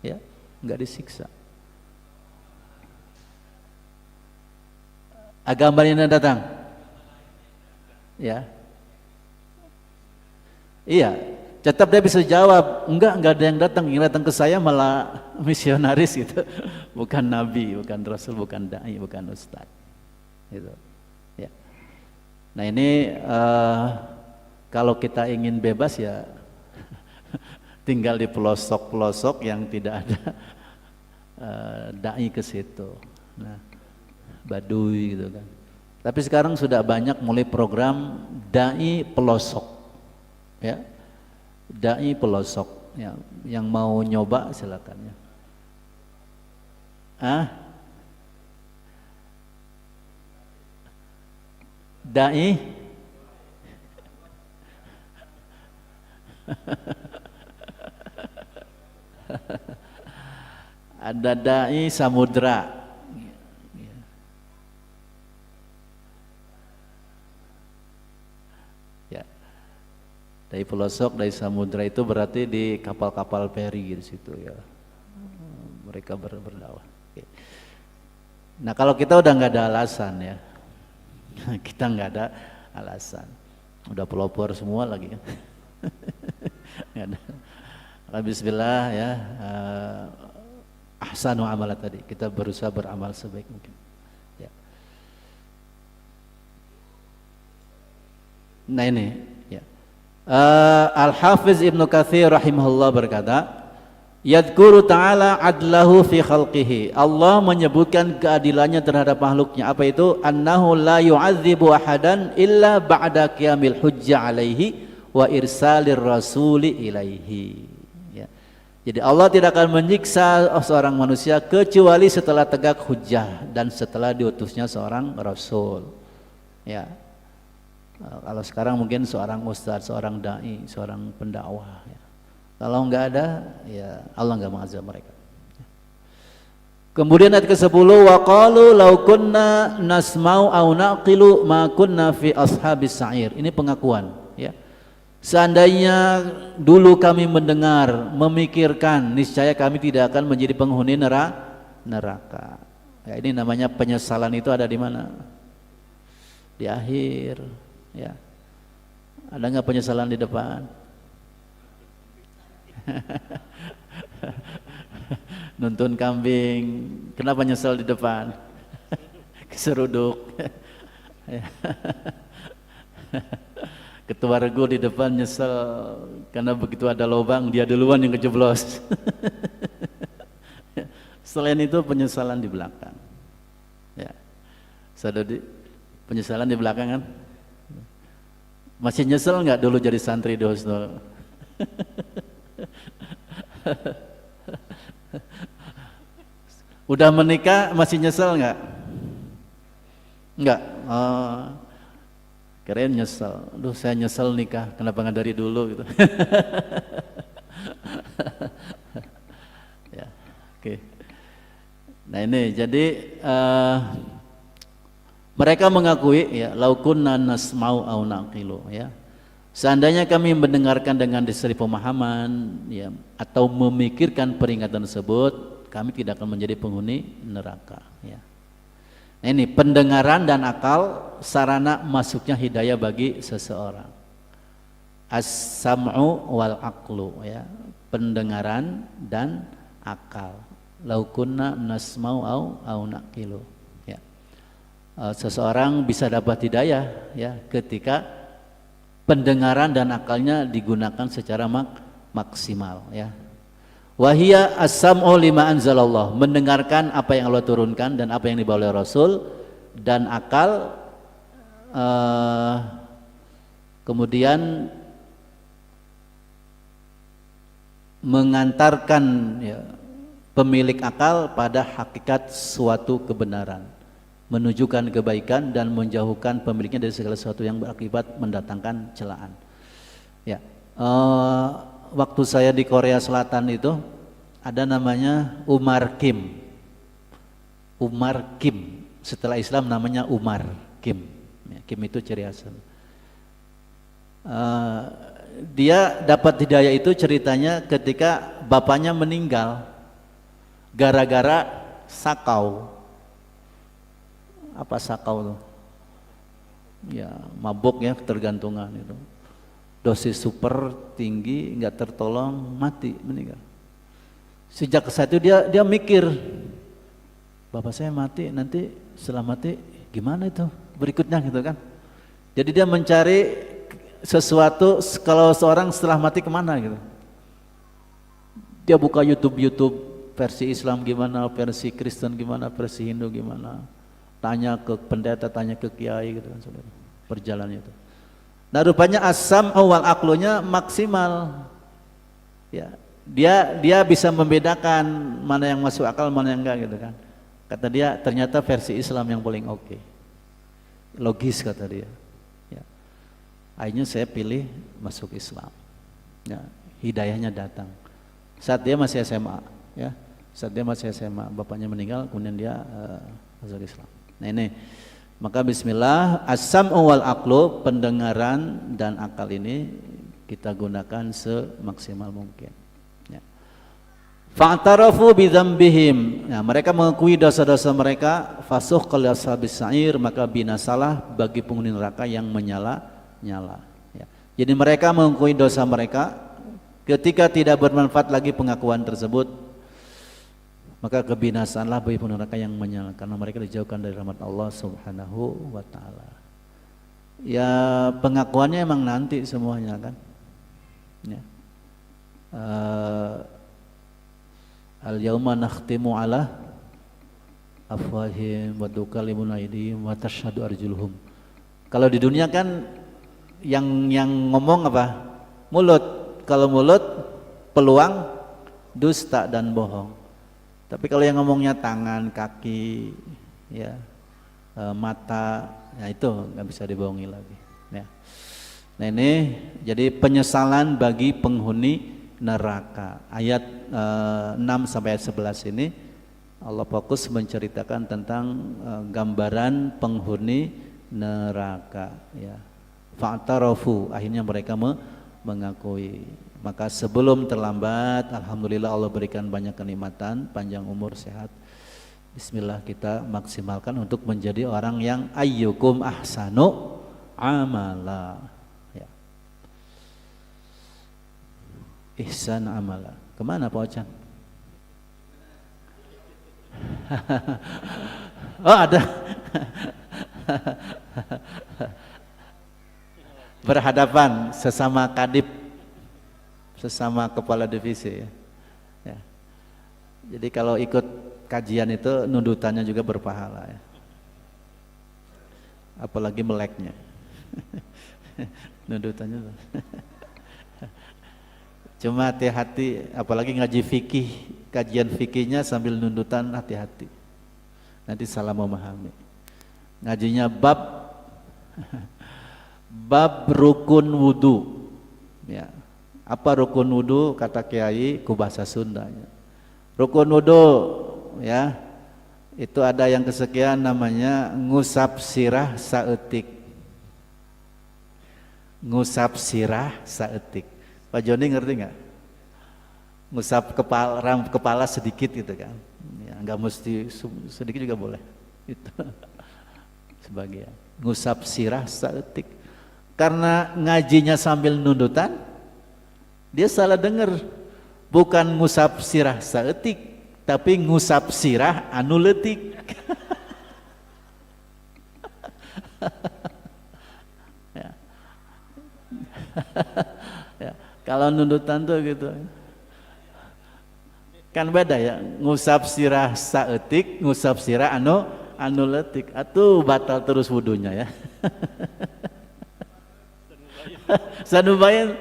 ya, enggak disiksa. Agama ini datang, ya, iya. Tetap dia bisa jawab, enggak ada yang datang. Yang datang ke saya malah misionaris gitu. Bukan nabi, bukan rasul, bukan dai, bukan ustaz. Gitu. Ya. Nah, ini kalau kita ingin bebas ya tinggal di pelosok-pelosok yang tidak ada dai ke situ. Nah, Baduy gitu kan. Tapi sekarang sudah banyak mulai program dai pelosok. Ya. Dai pelosok ya, yang mau nyoba silakan ya. Dai ada dai samudra. Dari pelosok, dari samudra itu berarti di kapal-kapal feri di situ ya. Mereka berdakwah. Nah, kalau kita udah nggak ada alasan ya, kita nggak ada alasan, udah pelopor semua lagi kan. Bismillah ya. Ahsanu amalat tadi, kita berusaha beramal sebaik mungkin. Nah ini ya. Al-Hafiz Ibnu Katsir rahimahullah berkata, yadhkuru ta'ala adlahu fi khalqihi. Allah menyebutkan keadilannya terhadap makhluknya. Apa itu? Annahu la yu'adzibu ahadan illa ba'da qiyamil hujjah alaihi wa irsalir rasuli ilaihi. Ya. Jadi Allah tidak akan menyiksa seorang manusia kecuali setelah tegak hujjah dan setelah diutusnya seorang rasul. Ya. Kalau sekarang mungkin seorang ustadz, seorang dai, seorang pendakwah. Ya. Kalau enggak ada, ya Allah enggak mengazab mereka. Kemudian ayat ke-10, wa qalu law kunna nasma'u aw naqilu ma kunna fi ashabis sa'ir. Ini pengakuan, ya. Seandainya dulu kami mendengar, memikirkan, niscaya kami tidak akan menjadi penghuni neraka. Ya, ini namanya penyesalan itu ada di mana? Di akhir, ya. Ada enggak penyesalan di depan? Nuntun kambing, kenapa nyesel di depan? Keseruduk. Ketua regu di depan nyesel karena begitu ada lubang dia duluan yang kejeblos. Selain itu penyesalan di belakang. Ya. Sadadi penyesalan di belakang kan? Masih nyesel nggak dulu jadi santri di Husnul? Udah menikah masih nyesel nggak? Nggak. Oh, keren nyesel. Duh, saya nyesel nikah. Kenapa nggak dari dulu gitu? Ya, oke. Nah ini jadi mereka mengakui ya laukunna nasma'u aw naqilu ya. Seandainya kami mendengarkan dengan diseri pemahaman ya, atau memikirkan peringatan tersebut, kami tidak akan menjadi penghuni neraka ya. Nah, ini pendengaran dan akal sarana masuknya hidayah bagi seseorang. As-sam'u wal aqlu ya, pendengaran dan akal. Laukunna nasma'u aw naqilu ya. Seseorang bisa dapat hidayah ya ketika pendengaran dan akalnya digunakan secara maksimal ya. Wahia as-sam'u lima anzalallah, mendengarkan apa yang Allah turunkan dan apa yang dibawa oleh Rasul, dan akal kemudian mengantarkan ya, pemilik akal pada hakikat suatu kebenaran, menunjukkan kebaikan dan menjauhkan pemiliknya dari segala sesuatu yang berakibat mendatangkan celaan. Ya, waktu saya di Korea Selatan itu ada namanya Umar Kim. Umar Kim. Setelah Islam namanya Umar Kim. Ya, Kim itu ciri khas. Dia dapat hidayah itu ceritanya ketika bapaknya meninggal gara-gara sakau. Apa sakau tuh? Ya mabuk ya, ketergantungan itu. Dosis super tinggi, nggak tertolong, mati, meninggal. Sejak saat itu dia mikir, bapak saya mati, nanti setelah mati gimana itu berikutnya gitu kan? Jadi dia mencari sesuatu kalau seorang setelah mati kemana gitu. Dia buka YouTube versi Islam gimana, versi Kristen gimana, versi Hindu gimana. Tanya ke pendeta, tanya ke kiai gitu kan saudara. Perjalanan itu. Nah rupanya asam awal aklunya maksimal. Ya, dia bisa membedakan mana yang masuk akal, mana yang enggak gitu kan. Kata dia ternyata versi Islam yang paling oke. Logis kata dia. Ya. Akhirnya saya pilih masuk Islam. Ya, hidayahnya datang. Saat dia masih SMA, ya. Saat dia masih SMA, bapaknya meninggal, kemudian dia masuk Islam. Nah ini, maka bismillah, as-sam'u wal aqlu, pendengaran dan akal ini kita gunakan semaksimal mungkin. Ya. Fa'tarafu bidzambihim. Nah, mereka mengakui dosa-dosa mereka, fasuhqal ashabis sa'ir, maka binasalah bagi penghuni neraka yang menyala-nyala. Ya. Jadi mereka mengakui dosa mereka, ketika tidak bermanfaat lagi pengakuan tersebut, maka kebinasaanlah bagi penghuni neraka yang menyala, karena mereka dijauhkan dari rahmat Allah Subhanahu wa taala. Ya pengakuannya emang nanti semuanya kan. Ya. Al-yauma nakhtimu ala afwahihim wa tukallimuna aydihim wa tashhadu arjuluhum. Kalau di dunia kan yang ngomong apa? Mulut. Kalau mulut peluang dusta dan bohong. Tapi kalau yang ngomongnya tangan, kaki, ya, mata, ya itu nggak bisa dibohongi lagi. Ya. Nah ini jadi penyesalan bagi penghuni neraka. Ayat 6 sampai ayat 11 ini Allah fokus menceritakan tentang gambaran penghuni neraka. Ya. Fa'tarafu, akhirnya mereka mengakui. Maka sebelum terlambat, alhamdulillah Allah berikan banyak kenikmatan, panjang umur, sehat. Bismillah kita maksimalkan untuk menjadi orang yang ayyukum ahsanu amala. Ya. Ihsan amala. Kemana Pak Ocan? Oh ada. Berhadapan sesama kadip, sesama kepala divisi ya. Ya. Jadi kalau ikut kajian itu nundutannya juga berpahala ya. Apalagi meleknya. Nundutannya. Cuma hati-hati, apalagi ngaji fikih, kajian fikihnya sambil nundutan, hati-hati. Nanti salah memahami. Ngajinya bab rukun wudu. Ya. Apa rukun wudu? Kata Kiai ku bahasa Sundanya. Rukun wudu ya. Itu ada yang kesekian namanya ngusap sirah saeutik. Ngusap sirah saeutik. Pak Joni ngerti nggak? Ngusap kepala sedikit gitu kan? Ya, nggak mesti sedikit juga boleh. Itu sebagian. Ngusap sirah saeutik. Karena ngajinya sambil nundutan, dia salah dengar. Bukan ngusap sirah saeutik, tapi ngusap sirah anu leutik. Ya. Ya. Kalau nundutan tuh gitu. Kan beda ya, ngusap sirah saeutik, ngusap sirah anu leutik. Atuh batal terus wudunya ya. Sanubayan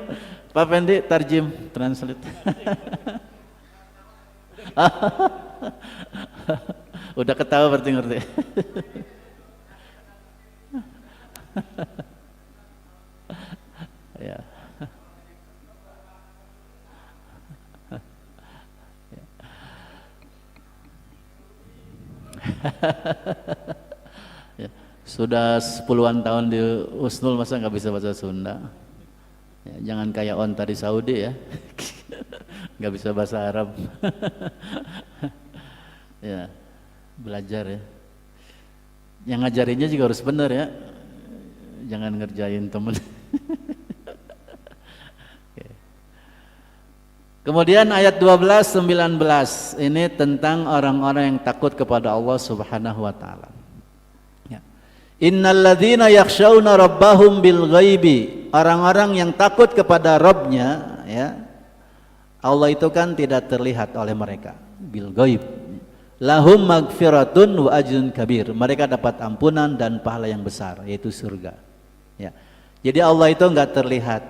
Pak Pendi tarjim translate. Udah ketawa berarti ngerti. Ya. Ya. Sudah 10-an tahun di Usnul masa nggak bisa bahasa Sunda. Ya, jangan kayak onta di Saudi ya. Nggak bisa bahasa Arab. Ya, belajar ya. Yang ngajarinnya juga harus benar ya. Jangan ngerjain temen. Kemudian ayat 12-19 ini tentang orang-orang yang takut kepada Allah Subhanahu wa taala. Ya. Innalladzina yakhshawna rabbahum bil ghaibi. Orang-orang yang takut kepada Rabbnya ya. Allah itu kan tidak terlihat oleh mereka. Bil ghaib. Lahum magfiratun wa ajrun kabir. Mereka dapat ampunan dan pahala yang besar, yaitu surga. Ya. Jadi Allah itu enggak terlihat.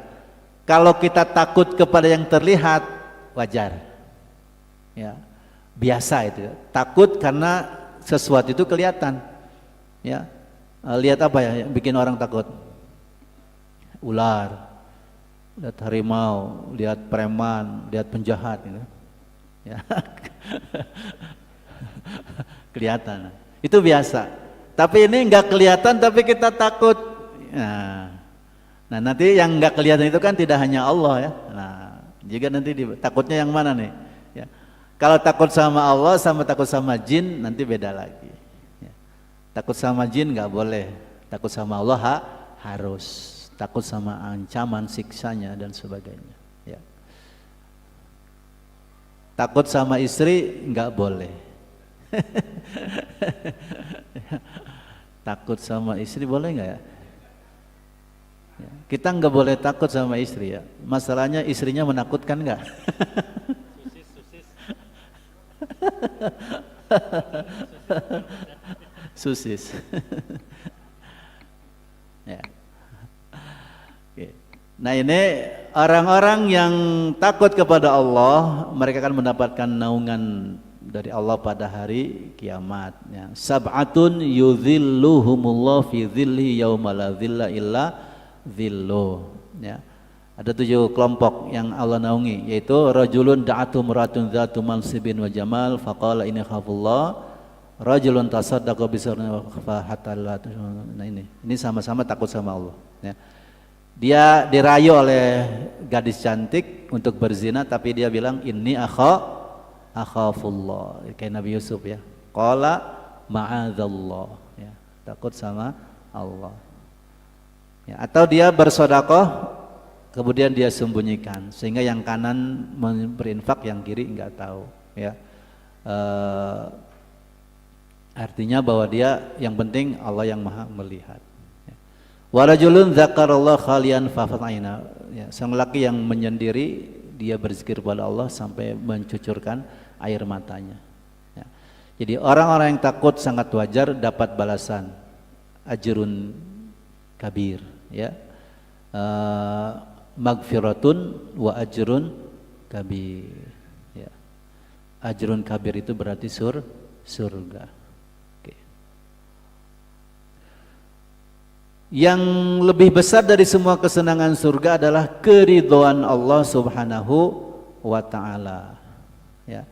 Kalau kita takut kepada yang terlihat, wajar. Ya. Biasa itu. Takut karena sesuatu itu kelihatan. Ya. Lihat apa ya yang bikin orang takut? Ular, lihat harimau, lihat preman, lihat penjahat gitu. Ya. Kelihatan. Itu biasa. Tapi ini enggak kelihatan tapi kita takut. Nah, nanti yang enggak kelihatan itu kan tidak hanya Allah ya. Nah, juga nanti takutnya yang mana nih? Ya. Kalau takut sama Allah sama takut sama jin nanti beda lagi. Ya. Takut sama jin enggak boleh. Takut sama Allah harus. Takut sama ancaman siksanya dan sebagainya. Ya. Takut sama istri enggak boleh. Takut sama istri boleh enggak ya? Kita nggak boleh takut sama istri ya. Masalahnya istrinya menakutkan nggak? Susis. Ya. Oke. Nah ini orang-orang yang takut kepada Allah, mereka akan mendapatkan naungan dari Allah pada hari kiamat. Ya. Sab'atun yudhilluhumullah fi dhilli yawma la dhilla illa dhilluh. Ya. Ada 7 kelompok yang Allah naungi, yaitu rajulun da'atu muratun dzatu mansibin wa jamal faqala inni khafullah, rajulun tasaddaqa bisarna wa hatta la. Nah ini sama-sama takut sama Allah. Ya. Dia dirayu oleh gadis cantik untuk berzina, tapi dia bilang inni akhafullah, kayak Nabi Yusuf ya. Qala ma'adzallah, ya, takut sama Allah. Ya, atau dia bersedekah kemudian dia sembunyikan sehingga yang kanan berinfak, yang kiri enggak tahu, ya. Artinya bahwa dia yang penting Allah yang Maha melihat. Warajulun dzakarallah khalian fafata'ina, ya, sang laki yang menyendiri dia berzikir kepada Allah sampai mencucurkan air matanya. Ya. Jadi orang-orang yang takut sangat wajar dapat balasan ajrun kabir, ya, magfiratun wa ajrun kabir, ya. Ajrun kabir itu berarti surga. Yang lebih besar dari semua kesenangan surga adalah keridhaan Allah Subhanahu wa taala. Ya.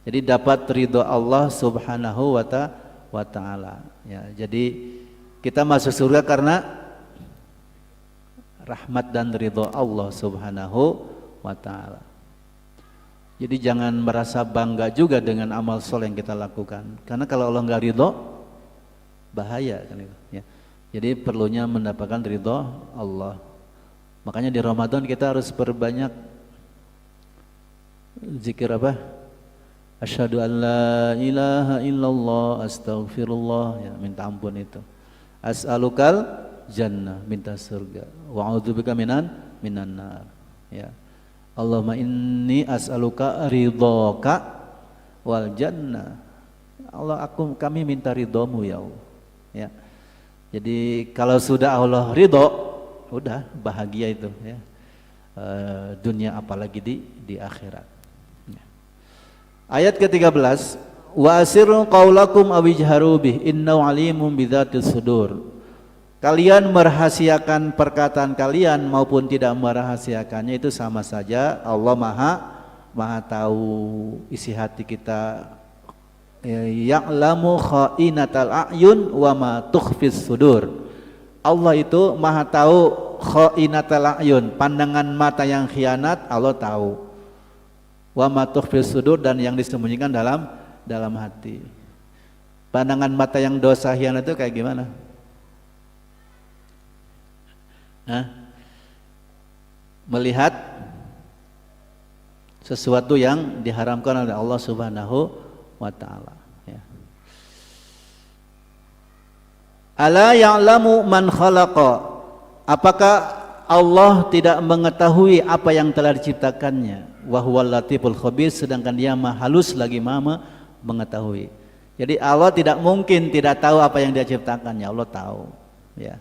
Jadi dapat ridha Allah Subhanahu wa taala. Ya, jadi kita masuk surga karena rahmat dan ridha Allah Subhanahu wa taala. Jadi jangan merasa bangga juga dengan amal soleh yang kita lakukan. Karena kalau Allah enggak ridha, bahaya kan itu, ya. Jadi perlunya mendapatkan ridha Allah. Makanya di Ramadan kita harus perbanyak zikir apa? Asyhadu an la ilaha illallah astaghfirullah, ya, minta ampun itu. As'alukal jannah, minta surga. Wa a'udzubika minan nar. Ya. Allahumma inni as'aluka ridhaka wal jannah. Allah, kami minta ridhamu ya Allah. Ya. Jadi kalau sudah Allah ridho, udah bahagia itu, ya. Dunia apalagi di akhirat. Ya. Ayat ke-13, wa asirru qaulakum aw ijharu bih innahu alimun bidzatis sudur. Kalian merahasiakan perkataan kalian maupun tidak merahasiakannya itu sama saja. Allah Maha tahu isi hati kita. Ya'lamu kha'inatal a'yun wa ma tukhfis sudur. Allah itu Maha tahu kha'inatal a'yun, pandangan mata yang khianat Allah tahu. Wa ma tukhfis sudur, dan yang disembunyikan dalam hati. Pandangan mata yang dosa khianat itu kayak gimana? Melihat sesuatu yang diharamkan oleh Allah Subhanahu wa ta'ala, ya. Ala ya'lamu man khalaqa, apakah Allah tidak mengetahui apa yang telah diciptakannya? Wa huwal latiful khabir, sedangkan dia maha halus lagi maha mengetahui. Jadi Allah tidak mungkin tidak tahu apa yang dia ciptakannya, Allah tahu, ya.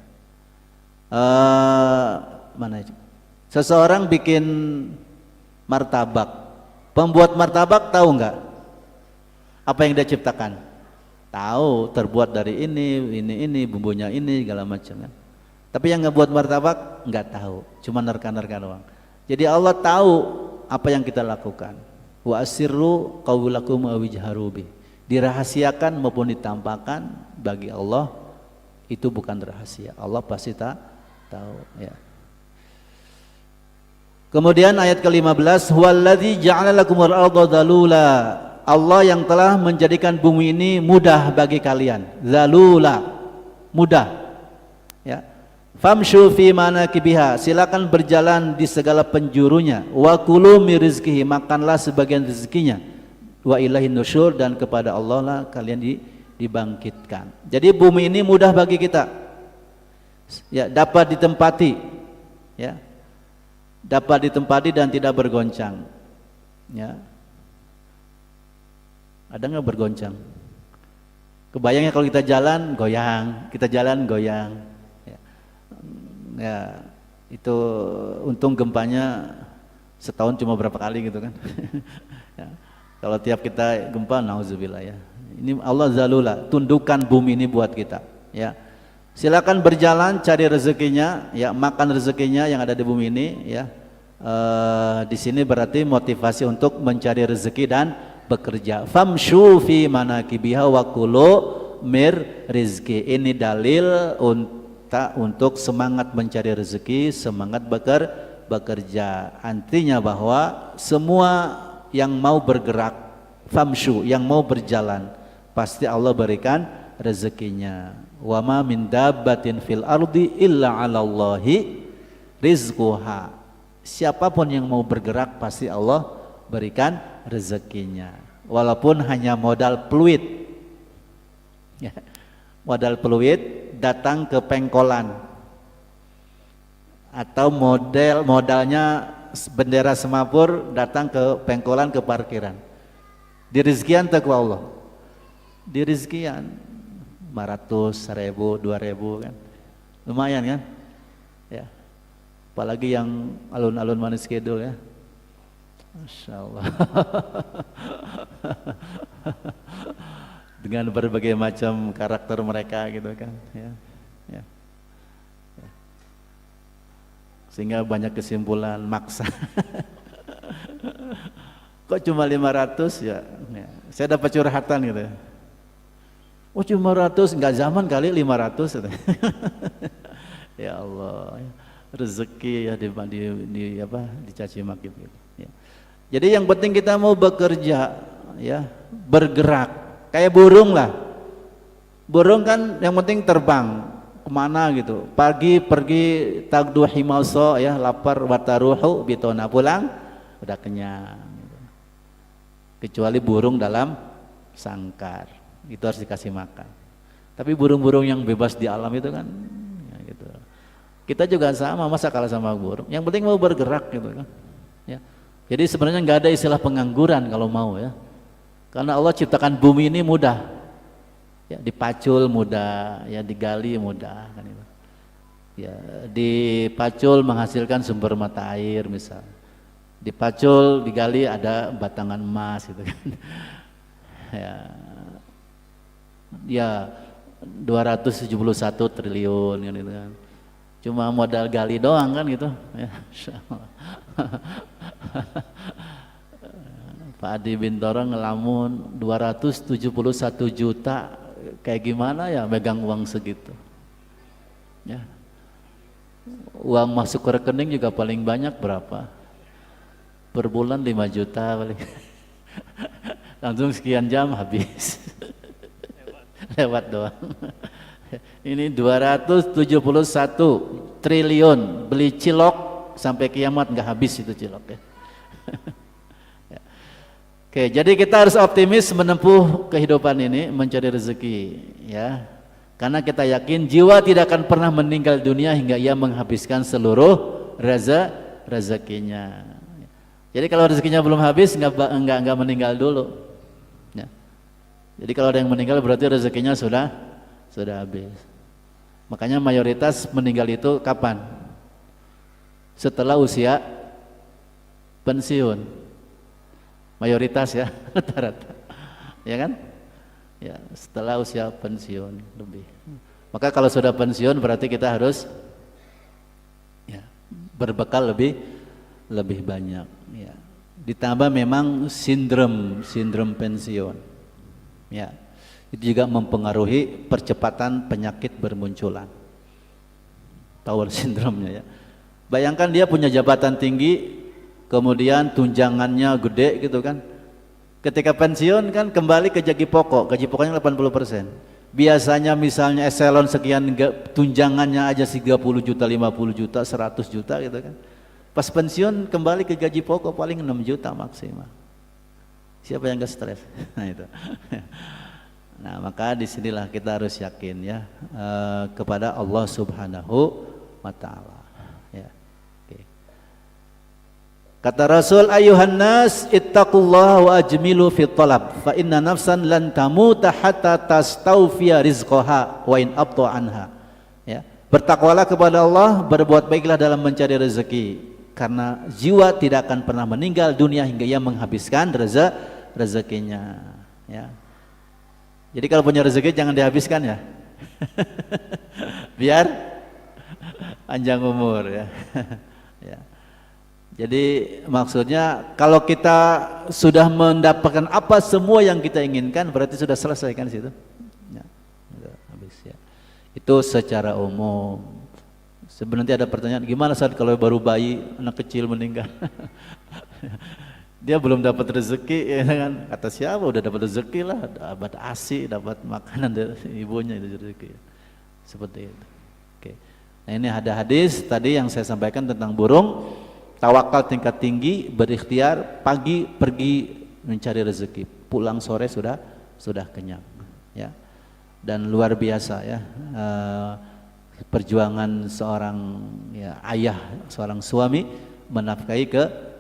Mana itu? Seseorang bikin martabak, pembuat martabak tahu enggak apa yang dia ciptakan? Tahu, terbuat dari ini, bumbunya ini, segala macam kan. Tapi yang ngebuat martabak enggak tahu, cuma nerka-nerka doang. Jadi Allah tahu apa yang kita lakukan. Wa asirru qaulakum aw ijharu bih. Dirahasiakan maupun ditampakkan, bagi Allah itu bukan rahasia. Allah pasti tahu, ya. Kemudian ayat ke-15, huwallazi ja'ala lakumul arda dzalula. Allah yang telah menjadikan bumi ini mudah bagi kalian. Zalula, mudah, ya. Famshu fi manakibiha, silakan berjalan di segala penjurunya. Wa kulu min rizqihi, makanlah sebagian rezekinya. Wa ilaihin nusyur, dan kepada Allah lah kalian dibangkitkan. Jadi bumi ini mudah bagi kita, ya, dapat ditempati, ya. Dapat ditempati dan tidak bergoncang. Ya. Ada nggak bergoncang? Kebayangnya kalau kita jalan goyang, kita jalan goyang. Ya, ya itu untung gempanya setahun cuma berapa kali gitu kan. Ya. Kalau tiap kita gempa, nauzubillah ya. Ini Allah zalula, tundukkan bumi ini buat kita. Ya, silakan berjalan cari rezekinya, ya makan rezekinya yang ada di bumi ini. Ya, di sini berarti motivasi untuk mencari rezeki dan bekerja. Famshu fi manakibiha wa kulu mir rizki. Ini dalil untuk semangat mencari rezeki, semangat bekerja. Artinya bahwa semua yang mau bergerak, famshu, yang mau berjalan, pasti Allah berikan rezekinya. Wa ma min dabbatin fil ardi illa 'alallahi rizquha. Siapapun yang mau bergerak pasti Allah berikan rezekinya. Walaupun hanya modal peluit. Ya. Modal peluit datang ke pengkolan. Atau modalnya bendera Semapur datang ke pengkolan, ke parkiran. Di rizkian takwa Allah. Di rizkian 500, 1000, 2000 kan. Lumayan kan? Ya. Apalagi yang alun-alun manis kidul ya. Masya Allah. Dengan berbagai macam karakter mereka gitu kan ya. Ya. Sehingga banyak kesimpulan maksa. Kok cuma 500 ya? Saya dapat curhatan gitu ya. Oh cuma 500, enggak zaman kali 500 gitu. Ya Allah, rezeki ya dicaci maki gitu. Ya. Jadi yang penting kita mau bekerja ya, bergerak kayak burung lah. Burung kan yang penting terbang kemana gitu, pagi pergi tagdu himalso ya, lapar wataruhu bitona, pulang udah kenyang gitu. Kecuali burung dalam sangkar, itu harus dikasih makan. Tapi burung-burung yang bebas di alam itu kan ya gitu. Kita juga sama, masa kalah sama burung, yang penting mau bergerak gitu kan ya. Jadi sebenarnya nggak ada istilah pengangguran kalau mau ya, karena Allah ciptakan bumi ini mudah. Ya, dipacul mudah, ya digali mudah kan itu. Ya, dipacul menghasilkan sumber mata air misal. Dipacul, digali ada batangan emas gitu kan. Ya 271 triliun kan itu kan. Cuma modal gali doang kan gitu ya. Pak Adi Bintoro ngelamun 271 juta, kayak gimana ya megang uang segitu ya. Uang masuk ke rekening juga paling banyak berapa per bulan? 5 juta paling. Langsung sekian jam habis. Lewat doang. Ini 271 triliun, beli cilok sampai kiamat nggak habis itu cilok ya. Oke, jadi kita harus optimis menempuh kehidupan ini, mencari rezeki ya. Karena kita yakin jiwa tidak akan pernah meninggal dunia hingga ia menghabiskan seluruh rezekinya. Jadi kalau rezekinya belum habis enggak meninggal dulu. Ya. Jadi kalau ada yang meninggal berarti rezekinya sudah habis. Makanya mayoritas meninggal itu kapan? Setelah usia pensiun. Mayoritas ya, rata-rata, ya kan? Ya, setelah usia pensiun lebih. Maka kalau sudah pensiun berarti kita harus ya, berbekal lebih banyak. Ya. Ditambah memang sindrom pensiun. Ya, itu juga mempengaruhi percepatan penyakit bermunculan. Tower syndrome-nya ya. Bayangkan dia punya jabatan tinggi, kemudian tunjangannya gede gitu kan. Ketika pensiun kan kembali ke gaji pokoknya 80%. Biasanya misalnya eselon sekian tunjangannya aja 30 juta, 50 juta, 100 juta gitu kan. Pas pensiun kembali ke gaji pokok paling 6 juta maksimal. Siapa yang gak stres? Nah itu. Nah maka disinilah kita harus yakin ya kepada Allah Subhanahu wa Ta'ala. Ya. Kata Rasul, ayuhan nas ittaqullaha wa ajmilu fit talab fa inna nafsan lan tamuta hatta tastawfiya rizqaha wa in abta anha. Ya, bertakwalah kepada Allah, berbuat baiklah dalam mencari rezeki, karena jiwa tidak akan pernah meninggal dunia hingga ia menghabiskan rezekinya. Ya. Jadi kalau punya rezeki jangan dihabiskan ya. Biar panjang umur ya. Ya. Jadi maksudnya kalau kita sudah mendapatkan apa semua yang kita inginkan, berarti sudah selesai kan situ. Ya, sudah habis ya. Itu secara umum. Sebenarnya ada pertanyaan, gimana saat kalau baru bayi, anak kecil meninggal? Dia belum dapat rezeki, ya kan? Kata siapa udah dapat rezeki lah, dapat ASI, dapat makanan dari ibunya itu rezeki. Seperti itu. Oke. Nah ini ada hadis tadi yang saya sampaikan tentang burung. Tawakal tingkat tinggi, berikhtiar, pagi pergi mencari rezeki, pulang sore sudah kenyang, ya. Dan luar biasa ya, perjuangan seorang ya, ayah, seorang suami menafkahi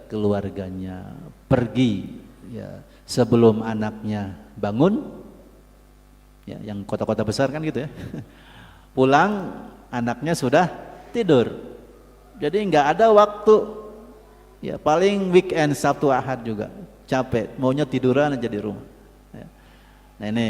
keluarganya, pergi ya sebelum anaknya bangun, ya, yang kota-kota besar kan gitu ya, pulang anaknya sudah tidur, jadi nggak ada waktu. Ya paling weekend Sabtu Ahad juga capek, maunya tiduran aja di rumah. Ya. Nah ini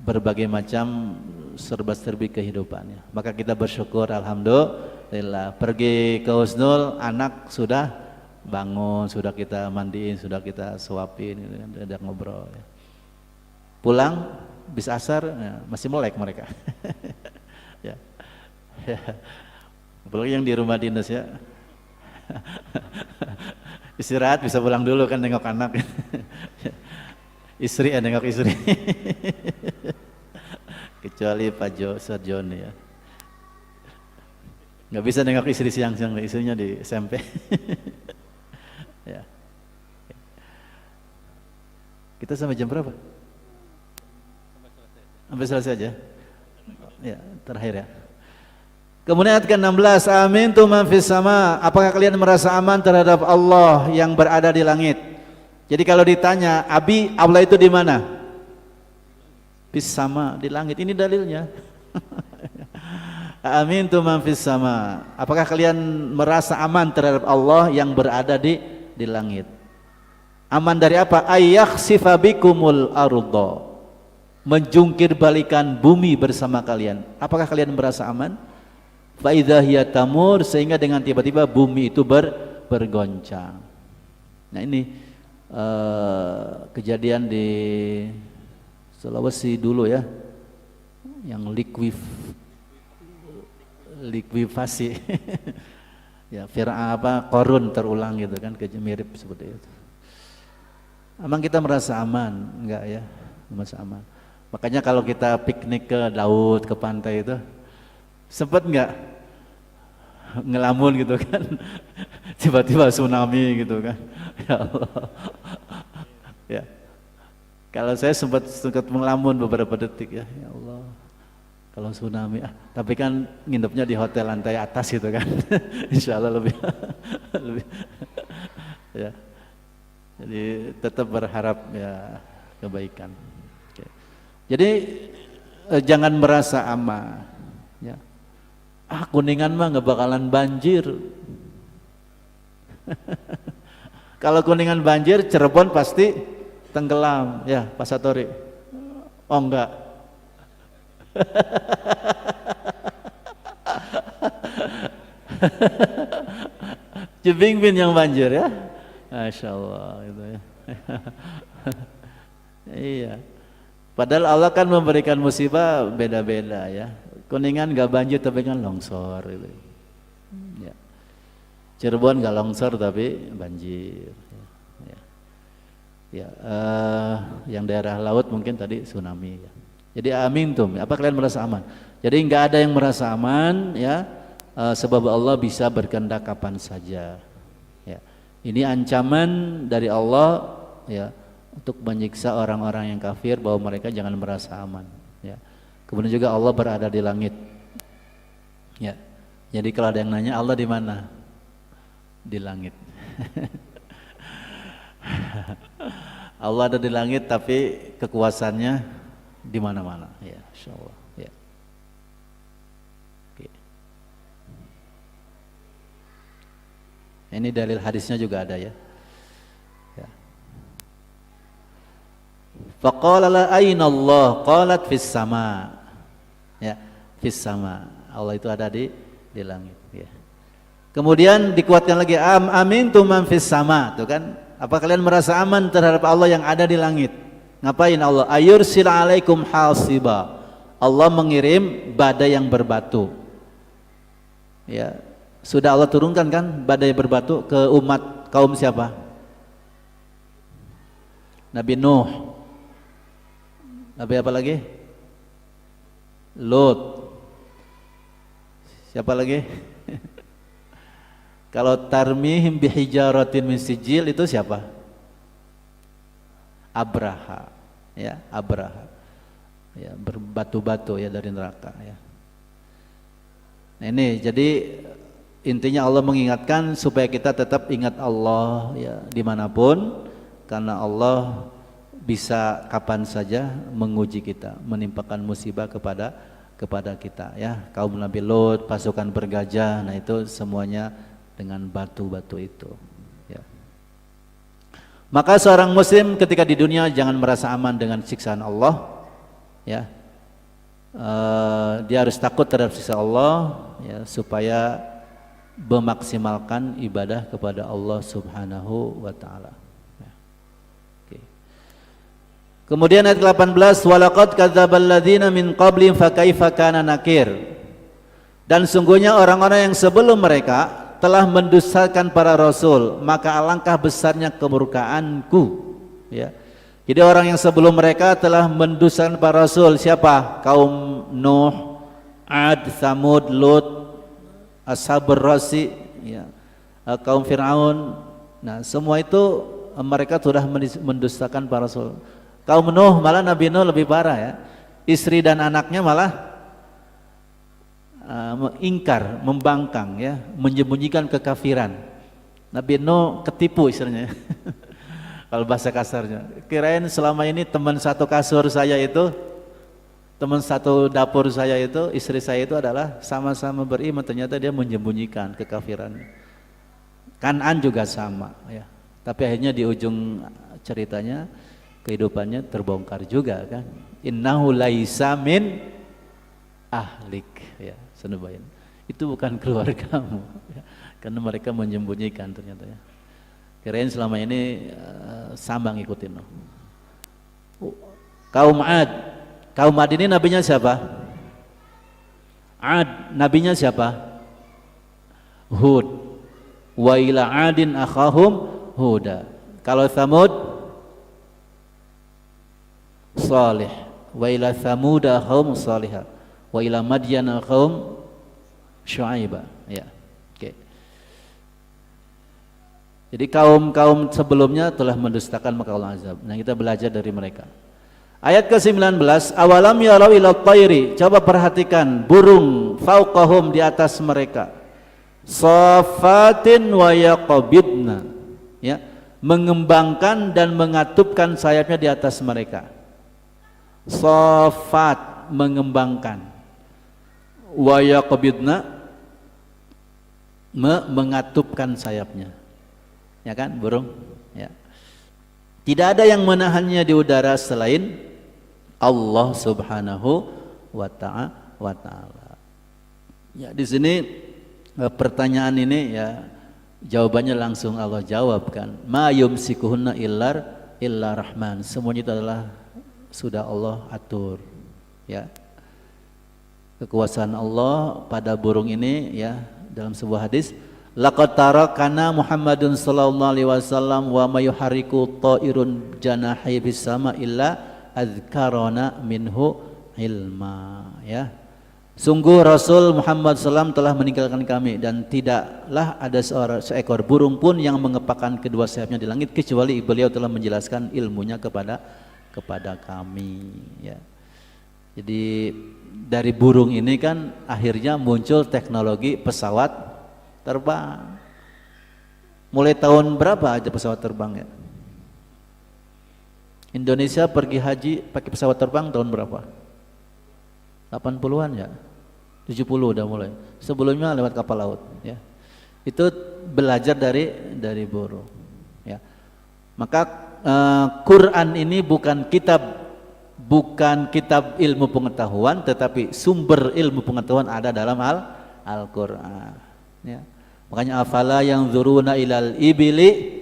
berbagai macam serba-serbi kehidupannya. Maka kita bersyukur, alhamdulillah. Pergi ke Husnul, anak sudah bangun, sudah kita mandiin, sudah kita suapin, gitu kan, ada ngobrol. Ya. Pulang, bis asar, ya, masih melek mereka. Ya. Ya. Apalagi yang di rumah dinas ya. Istirahat bisa pulang dulu kan nengok anak. Istri nengok istri. Kecuali Pak Joni ya. Nggak bisa nengok istri siang-siang, istrinya di SMP. Ya. Kita sampai jam berapa? Sampai selesai aja. Ya, terakhir ya. Kemudian ayat ke-16, amintum man fis sama, apakah kalian merasa aman terhadap Allah yang berada di langit? Jadi kalau ditanya, Abi, Allah itu di mana? Fis sama, di langit. Ini dalilnya. Amintum man fis sama, apakah kalian merasa aman terhadap Allah yang berada di langit? Aman dari apa? Ayyakhsifa bikumul arda, menjungkir balikan bumi bersama kalian. Apakah kalian merasa aman? Fa'idha hiya tamur, sehingga dengan tiba-tiba bumi itu bergoncang. Nah ini kejadian di Sulawesi dulu ya, yang likuifasi. Ya, Korun terulang gitu kan, mirip seperti itu. Emang kita merasa aman? Enggak ya, merasa aman. Makanya kalau kita piknik ke laut, ke pantai itu, sempat enggak ngelamun gitu kan, tiba-tiba tsunami gitu kan, ya Allah. Ya, kalau saya sempat ngelamun beberapa detik ya, ya Allah, kalau tsunami, tapi kan nginepnya di hotel lantai atas gitu kan, insya Allah lebih, ya. Jadi tetap berharap ya kebaikan. Oke. Jadi jangan merasa aman. Ya. Kuningan mah nggak bakalan banjir. Kalau Kuningan banjir, Cirebon pasti tenggelam, ya Pak Satori. Oh enggak. Jebingbin yang banjir ya. Masya Allah gitu ya. Iya. Padahal Allah kan memberikan musibah beda-beda ya. Kuningan gak banjir tapi kan longsor gitu. Ya. Cirebon gak longsor tapi banjir. Ya. Ya, yang daerah laut mungkin tadi tsunami. Ya. Jadi amintum, apa kalian merasa aman? Jadi nggak ada yang merasa aman ya, sebab Allah bisa berkehendak kapan saja. Ya. Ini ancaman dari Allah ya, untuk menyiksa orang-orang yang kafir bahwa mereka jangan merasa aman. Ya. Kemudian juga Allah berada di langit. Ya. Jadi kalau ada yang nanya Allah di mana? di langit. Allah ada di langit tapi kekuasaannya di mana-mana. Ya, insyaallah. Ya. Oke. Ini dalil hadisnya juga ada ya. Ya. Faqala la aina Allah? Qalat fis sama. Ya, fis sama. Allah itu ada di langit ya. Kemudian dikuatkan lagi amintum man fis sama, tuh kan? Apa kalian merasa aman terhadap Allah yang ada di langit? Ngapain Allah? Ayursil alaikum hasiba. Allah mengirim badai yang berbatu. Ya, sudah Allah turunkan kan badai berbatu ke umat kaum siapa? Nabi Nuh. Nabi apa lagi? Lut. Siapa lagi? Kalau tarmihim bihijaratin min sijil itu siapa? Abraha. Ya, Abraha. Ya, berbatu-batu ya dari neraka ya. Nah ini jadi intinya Allah mengingatkan supaya kita tetap ingat Allah ya dimanapun, karena Allah bisa kapan saja menguji kita, menimpakan musibah kepada kita ya. Kaum Nabi Lut, pasukan bergajah, nah itu semuanya dengan batu-batu itu ya. Maka seorang muslim ketika di dunia jangan merasa aman dengan siksaan Allah ya. Dia harus takut terhadap siksa Allah ya, supaya memaksimalkan ibadah kepada Allah Subhanahu wa taala ya. Okay. Kemudian ayat 18, walaqad kadzdzabal ladzina min qablihim fakaifa kana nakir. Dan sungguhnya orang-orang yang sebelum mereka telah mendustakan para rasul, maka alangkah besarnya kemurkaanku ya. Jadi orang yang sebelum mereka telah mendustakan para rasul, siapa? Kaum Nuh, Ad, Tsamud, Lut, Ashabur Rasi ya, kaum Fir'aun. Nah semua itu mereka sudah mendustakan para rasul. Kaum Nuh, malah Nabi Nuh lebih parah ya, istri dan anaknya malah mengingkar, membangkang ya, menyembunyikan kekafiran. Nabi Nuh ketipu istilahnya. Kalau bahasa kasarnya, kirain selama ini teman satu kasur saya itu, teman satu dapur saya itu, istri saya itu adalah sama-sama beriman, ternyata dia menyembunyikan kekafirannya. Kan'an juga sama ya. Tapi akhirnya di ujung ceritanya kehidupannya terbongkar juga kan. Innahu laisa min ahlik ya. Senubayan. Itu bukan keluargamu ya. Karena mereka menyembunyikan ternyata ya. Kirain selama ini sama ngikutin. Kaum Ad ini nabinya siapa? Ad nabinya siapa? Hud. Wa ila adin akhahum Huda. Kalau Tsamud Salih. Wa ila Tsamud akhahum Salihah. Wa ila Madyan akhahum Syu'aibah ya. Oke. Jadi kaum sebelumnya telah mendustakan maka Allah azab. Nah, kita belajar dari mereka. Ayat ke-19, awalam yarau ila tayri, coba perhatikan burung fauqahum di atas mereka. Safatin wa yaqbidna. Ya, mengembangkan dan mengatupkan sayapnya di atas mereka. Safat, mengembangkan. Wa yaqbidna, mengatupkan sayapnya, ya kan burung ya. Tidak ada yang menahannya di udara selain Allah Subhanahu wa ta'ala ya. Di sini pertanyaan ini ya jawabannya langsung Allah jawab kan, ma yumsikuhunna illa rahman, semuanya itu adalah sudah Allah atur ya. Kekuasaan Allah pada burung ini ya. Dalam sebuah hadis, laqad tarakana Muhammadun sallallahu alaihi wasallam wa may yuhariku ta'irun janahi bis sama illa adzkarana minhu ilma ya. Sungguh Rasul Muhammad SAW telah meninggalkan kami dan tidaklah ada seekor burung pun yang mengepakkan kedua sayapnya di langit kecuali beliau telah menjelaskan ilmunya kepada kami ya. Jadi dari burung ini kan akhirnya muncul teknologi pesawat terbang Mulai tahun berapa aja pesawat terbang ya? Indonesia pergi haji pakai pesawat terbang tahun berapa? 80-an ya? 70 udah mulai. Sebelumnya lewat kapal laut ya. Itu belajar dari burung ya. Maka Quran ini bukan kitab ilmu pengetahuan, tetapi sumber ilmu pengetahuan ada dalam Al-Quran ya. Makanya afala yang zuruna ilal ibili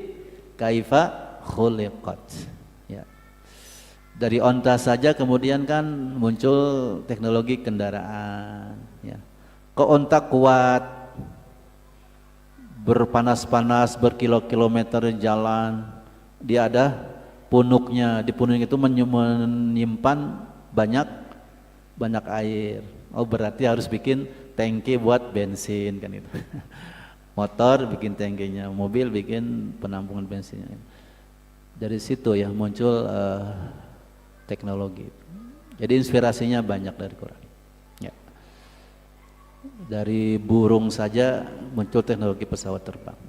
kaifa khuliqat ya. Dari onta saja kemudian kan muncul teknologi kendaraan ya. Kok onta kuat, berpanas-panas, berkilo-kilometer jalan, dia ada punuknya, di punuk itu menyimpan banyak air. Oh berarti harus bikin tangki buat bensin kan itu. Motor bikin tangkinya, mobil bikin penampungan bensinnya. Dari situ ya muncul teknologi. Jadi inspirasinya banyak dari Quran. Ya. Dari burung saja muncul teknologi pesawat terbang.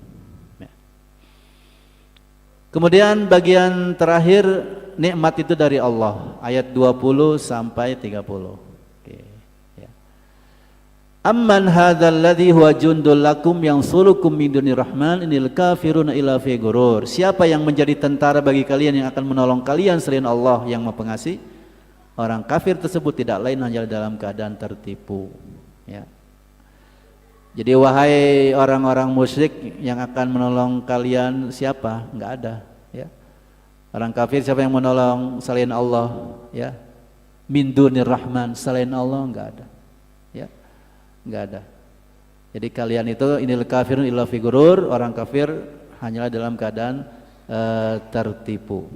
Ya. Kemudian bagian terakhir, nikmat itu dari Allah, ayat 20 sampai 30. Amman hadzal ladzi huwa jundul lakum yansulukum min dunir rahman inil kafiruna illa fi ghurur. Siapa yang menjadi tentara bagi kalian yang akan menolong kalian selain Allah yang Maha Pengasih? Orang kafir tersebut tidak lain hanya dalam keadaan tertipu ya. Jadi wahai orang-orang musyrik yang akan menolong kalian siapa? Enggak ada ya. Orang kafir siapa yang menolong selain Allah ya? Min dunir rahman, selain Allah enggak ada. Enggak ada. Jadi kalian itu inil kafirun illa fi ghurur, orang kafir hanyalah dalam keadaan tertipu.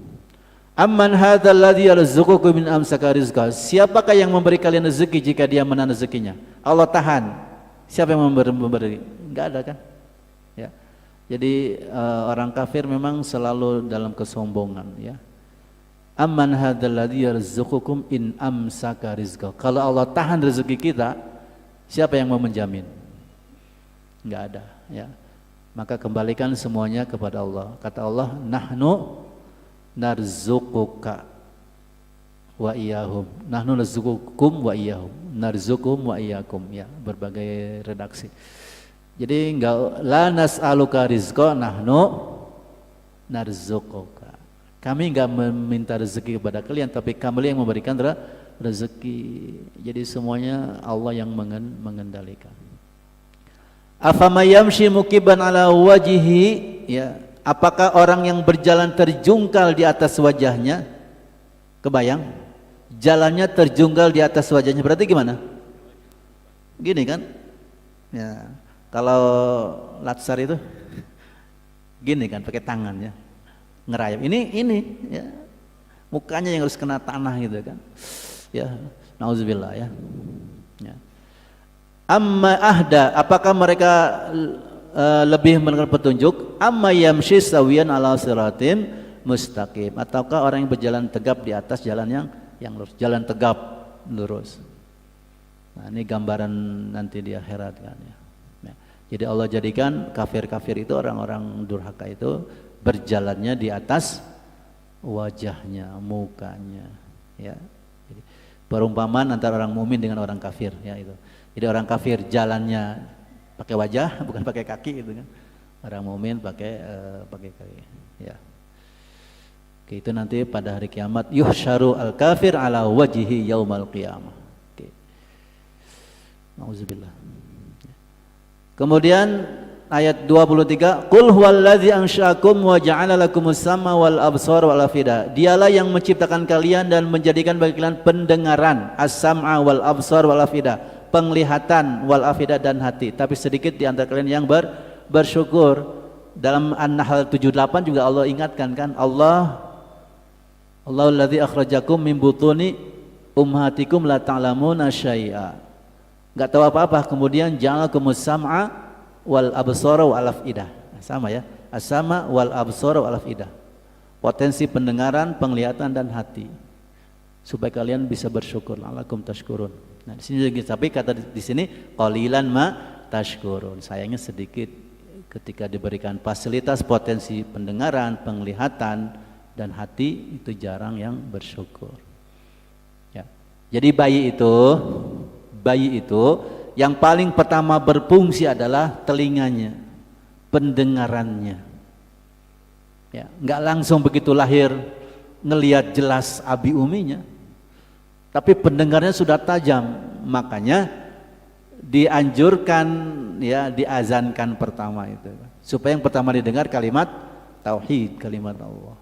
Amman hadzal ladzi yarzuqukum min amsaka rizqa. Siapakah yang memberi kalian rezeki jika dia menahan rezekinya? Allah tahan. Siapa yang memberi? Enggak ada kan? Ya. Jadi orang kafir memang selalu dalam kesombongan ya. Amman hadzal ladzi yarzuqukum in amsaka rizqa. Kalau Allah tahan rezeki kita, siapa yang mau menjamin? Enggak ada ya. Maka kembalikan semuanya kepada Allah. Kata Allah, nahnu narzuquka wa iyyahum. Nahnu narzuqukum wa iyyahum. Narzuqum wa iyyakum ya, berbagai redaksi. Jadi enggak la nas'aluka rizqa nahnu narzuquka. Kami enggak meminta rezeki kepada kalian, tapi kami yang memberikan rezeki. Jadi semuanya Allah yang mengendalikan. Afamayamshi mukiban ala wajihi ya. Apakah orang yang berjalan terjungkal di atas wajahnya? Kebayang? Jalannya terjungkal di atas wajahnya berarti gimana? Gini kan? Ya. Kalau latsar itu gini kan, pakai tangannya ngerayap. Ini ya. Mukanya yang harus kena tanah gitu kan. Ya, nauzubillah ya. Ya. Amma ahda, apakah mereka lebih mendengar petunjuk? Amma yamshi sawiyan ala siratim mustaqim, ataukah orang yang berjalan tegap di atas jalan yang lurus, jalan tegap lurus. Nah, ini gambaran nanti di akhirat kan ya. Ya. Jadi Allah jadikan kafir-kafir itu, orang-orang durhaka itu berjalannya di atas wajahnya, mukanya ya. Jadi, perumpamaan antara orang mukmin dengan orang kafir ya itu. Jadi orang kafir jalannya pakai wajah bukan pakai kaki gitu kan. Orang mukmin pakai kaki ya. Oke, itu nanti pada hari kiamat yuhsyaru al-kafir ala wajhihi yaumal qiyamah. Oke. Nauzubillah. Kemudian ayat 23, qul huwallazi ansha'akum wa ja'ala lakumus sam'a wal absara wal afida. Dialah yang menciptakan kalian dan menjadikan bagi kalian pendengaran, as-sam'a wal absar wal afida, penglihatan wal afida dan hati. Tapi sedikit di antara kalian yang bersyukur. Dalam An-Nahl 78 juga Allah ingatkan kan, Allahullazi akhrajakum min butuni ummahatikum la ta'lamuna syai'a. Enggak tahu apa-apa, kemudian ja'alakumus sam'a wal absara wal afidah. Sama ya, as-sama wal absara wal afidah. Potensi pendengaran, penglihatan dan hati. Supaya kalian bisa bersyukur, la'allakum tashkurun. Nah, di sini juga, tapi kata di sini qalilan ma tashkurun. Sayangnya sedikit Ketika diberikan fasilitas potensi pendengaran, penglihatan dan hati, itu jarang yang bersyukur. Ya. Jadi bayi itu yang paling pertama berfungsi adalah telinganya, pendengarannya. Ya, nggak langsung begitu lahir ngelihat jelas abi uminya, tapi pendengarnya sudah tajam, makanya dianjurkan ya diazankan pertama itu, supaya yang pertama didengar kalimat tauhid, kalimat Allah.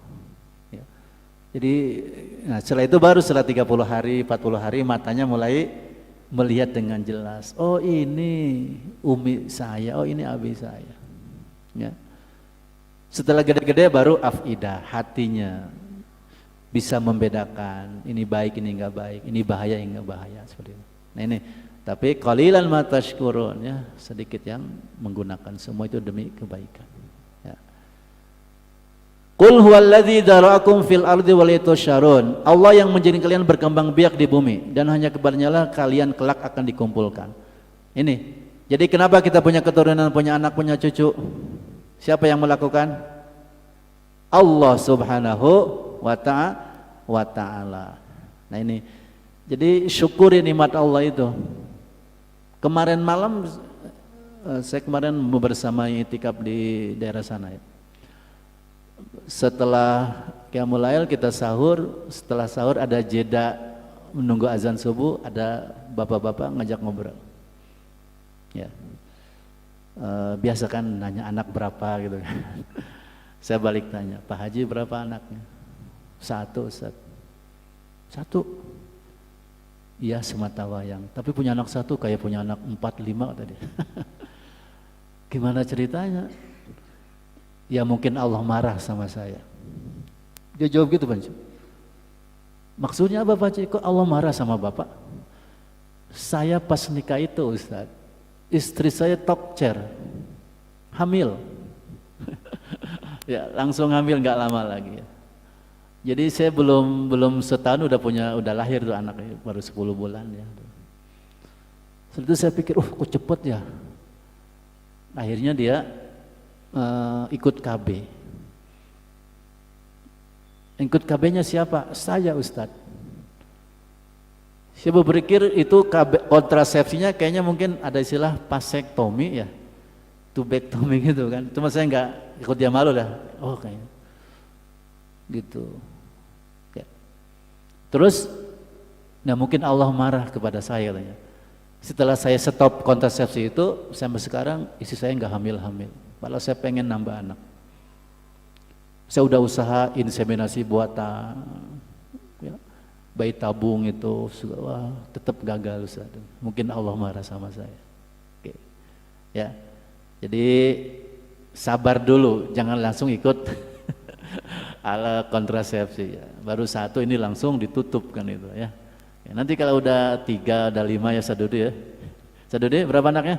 Ya. Jadi, nah setelah itu baru setelah 30 hari, 40 hari matanya mulai melihat dengan jelas. Oh ini umi saya, oh ini abi saya. Ya. Setelah gede-gede baru afidah, hatinya bisa membedakan ini baik, ini enggak baik, ini bahaya, ini enggak bahaya, seperti itu. Nah ini, tapi qalilan ma tashkurun, ya, sedikit yang menggunakan, semua itu demi kebaikan. Ya. Qul huwallazi dzara'akum fil ardi wa litusharun. Allah yang menjadikan kalian berkembang biak di bumi dan hanya kepadanya lah kalian kelak akan dikumpulkan. Ini. Jadi kenapa kita punya keturunan, punya anak, punya cucu? Siapa yang melakukan? Allah Subhanahu wa ta'ala. Nah ini, jadi syukuri nikmat Allah itu. Kemarin malam saya kemarin bersama itikaf di daerah sana ya. Setelah qiyamul lail kita sahur, setelah sahur ada jeda menunggu azan subuh, ada bapak-bapak ngajak ngobrol. Ya. Biasa kan nanya anak berapa gitu. Saya balik tanya, Pak Haji berapa anaknya? 1 Ustaz. 1. Iya semata wayang, tapi punya anak 1 kayak punya anak 4, 5 tadi. Gimana ceritanya? Ya mungkin Allah marah sama saya. Dia jawab gitu Pak. Maksudnya apa Pak Haji? Kok Allah marah sama Bapak? Saya pas nikah itu Ustaz, istri saya top chair, hamil. Ya langsung hamil nggak lama lagi ya. Jadi saya belum setahun udah lahir tuh anaknya, baru 10 bulan ya. Setelah itu saya pikir, kok cepet ya. Akhirnya dia ikut KB. Ikut KB-nya siapa? Saya Ustadz. Saya berpikir itu kontrasepsinya kayaknya mungkin ada istilah vasektomi ya, tubektomi gitu kan. Cuma saya nggak ikut, dia malu dah. Oh kayaknya gitu. Ya. Terus, nah mungkin Allah marah kepada saya katanya. Setelah saya stop kontrasepsi itu, sampai sekarang istri saya nggak hamil-hamil. Malah saya pengen nambah anak. Saya udah usaha inseminasi buatan. Ya. Bayi tabung itu wah, tetap gagal Ustaz. Mungkin Allah marah sama saya. Oke. Ya. Jadi sabar dulu, jangan langsung ikut ala kontrasepsi ya. Baru 1 ini langsung ditutup kan itu ya. Ya nanti kalau udah 3, udah 5 ya Sadudi ya. Sadudi berapa anaknya?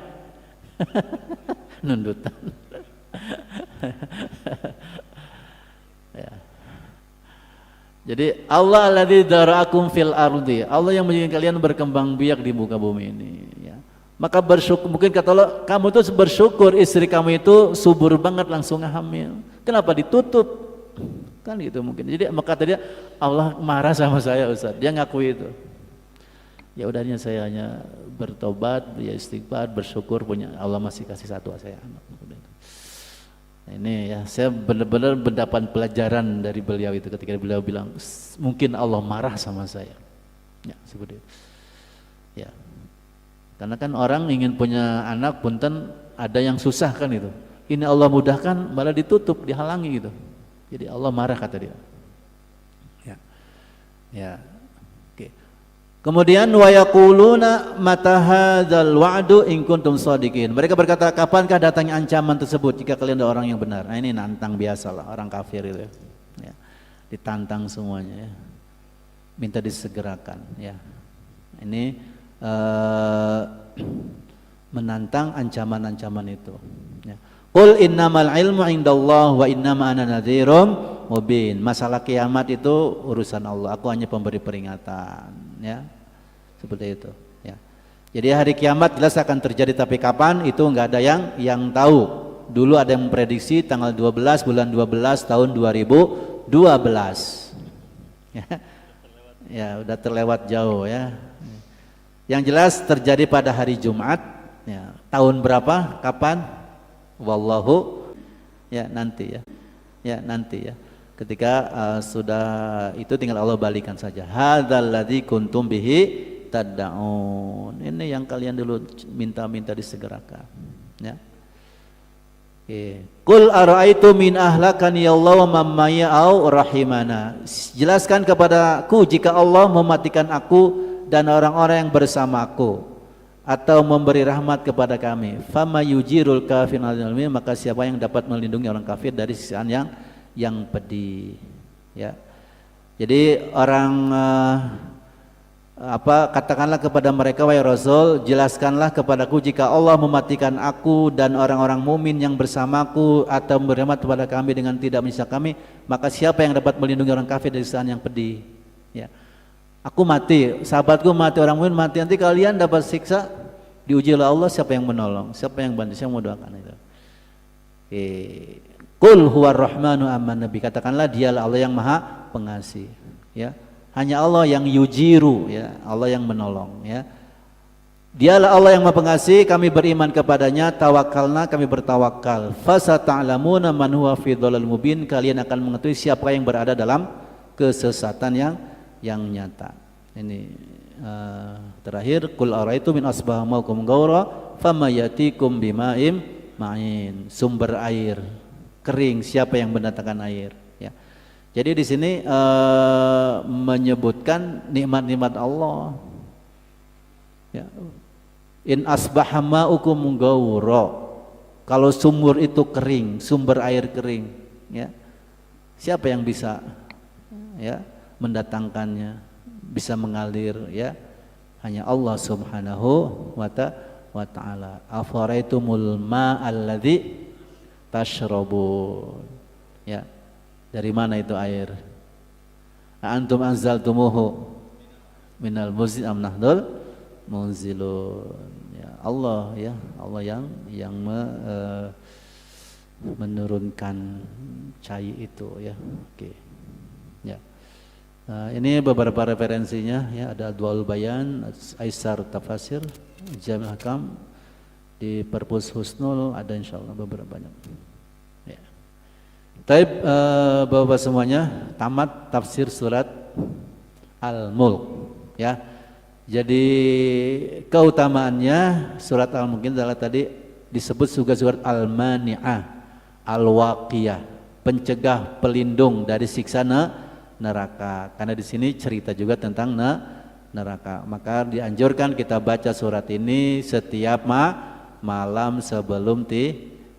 Nundutan. Ya. Jadi Allah alladzi dzara'akum fil ardi, Allah yang menjadikan kalian berkembang biak di muka bumi ini ya. Maka bersyukur, mungkin kata Allah, kamu tuh bersyukur istri kamu itu subur banget langsung hamil. Kenapa ditutup? Kan gitu mungkin. Jadi maka tadi Allah marah sama saya Ustaz. Dia ngakui itu. Ya udahnya saya hanya bertobat, ya istighfar, bersyukur punya Allah masih kasih 1 saya anak. Nah, ini ya saya benar-benar mendapat pelajaran dari beliau itu ketika beliau bilang mungkin Allah marah sama saya. Ya seperti itu. Ya. Karena kan orang ingin punya anak punten ada yang susah kan itu. Ini Allah mudahkan malah ditutup, dihalangi gitu. Jadi Allah marah kata dia. Ya. Ya. Oke. Kemudian wa yaquluna mata hadzal wa'du in kuntum shadiqin. Mereka berkata, kapankah datangnya ancaman tersebut jika kalian adalah orang yang benar. Nah, ini nantang biasalah orang kafir itu ya. Ditantang semuanya ya. Minta disegerakan ya. Ini menantang ancaman-ancaman itu ya. Qul innamal ilmu indallah wa innama ana nadhirum mubin. Masalah kiamat itu urusan Allah, aku hanya pemberi peringatan ya. Seperti itu ya. Jadi hari kiamat jelas akan terjadi, tapi kapan itu enggak ada yang tahu Dulu ada yang memprediksi tanggal 12 bulan 12 tahun 2012. Ya, udah terlewat jauh ya. Yang jelas terjadi pada hari Jumat. Ya, tahun berapa? Kapan? Wallahu ya nanti ya. Ya nanti ya. Ketika sudah itu tinggal Allah balikan saja. Hadzal ladzi kuntum bihi tad'un. Ini yang kalian dulu minta-minta disegerakan. Ya. Qul ara'aitu min ahlakani Allah wa mammaya au rahimana. Jelaskan kepadaku jika Allah mematikan aku dan orang-orang yang bersamaku atau memberi rahmat kepada kami. Fama yujirul kafir maka siapa yang dapat melindungi orang kafir dari siksaan yang pedih. Ya. Jadi orang katakanlah kepada mereka wahai Rasul, jelaskanlah kepadaku jika Allah mematikan aku dan orang-orang mumin yang bersamaku atau memberi rahmat kepada kami dengan tidak menyiksa kami, maka siapa yang dapat melindungi orang kafir dari siksaan yang pedih. Ya. Aku mati, sahabatku mati, orang mumin mati, nanti kalian dapat siksa, diuji oleh Allah, siapa yang menolong, siapa yang bantu, siapa yang mau doakan itu. Qul huwar rahmanu amman nabi, katakanlah dialah Allah yang maha pengasih. Ya. Hanya Allah yang yujiru, ya, Allah yang menolong, ya. Dialah Allah yang maha pengasih, kami beriman kepadanya, tawakalna, kami bertawakal. Fasata'lamuna man huwa fi dhalal mubin, kalian akan mengetahui siapa yang berada dalam kesesatan yang nyata. Ini terakhir, qul araitu min asbaha maukum gaura fama yatikum bima'im ma'in, sumber air kering, siapa yang mendatangkan air, ya. Jadi di sini menyebutkan nikmat-nikmat Allah, ya. In asbaha maukum gaura, kalau sumur itu kering, sumber air kering, ya, siapa yang bisa, ya, mendatangkannya, bisa mengalir, ya, hanya Allah subhanahu wa ta'ala. Afaraitumul ma'alladzi tashrabun, ya, dari mana itu air? Antum anzaltumuhu minal muzni am nahnul munzilun, ya, Allah, ya, Allah yang menurunkan cai itu, ya. Oke. Ya. Ini beberapa referensinya, ya, ada Adwaul Bayan, Aisar Tafasir, Jamil Hakam, di Perpus Husnul ada insyaallah beberapa banyak. Ya. Taib Bapak semuanya, tamat tafsir surat Al-Mulk, ya. Jadi keutamaannya surat Al-Mulk adalah tadi disebut juga surat Al-Mani'ah, Al-Waqiyah, pencegah, pelindung dari siksa neraka. Karena di sini cerita juga tentang neraka. Maka dianjurkan kita baca surat ini setiap malam sebelum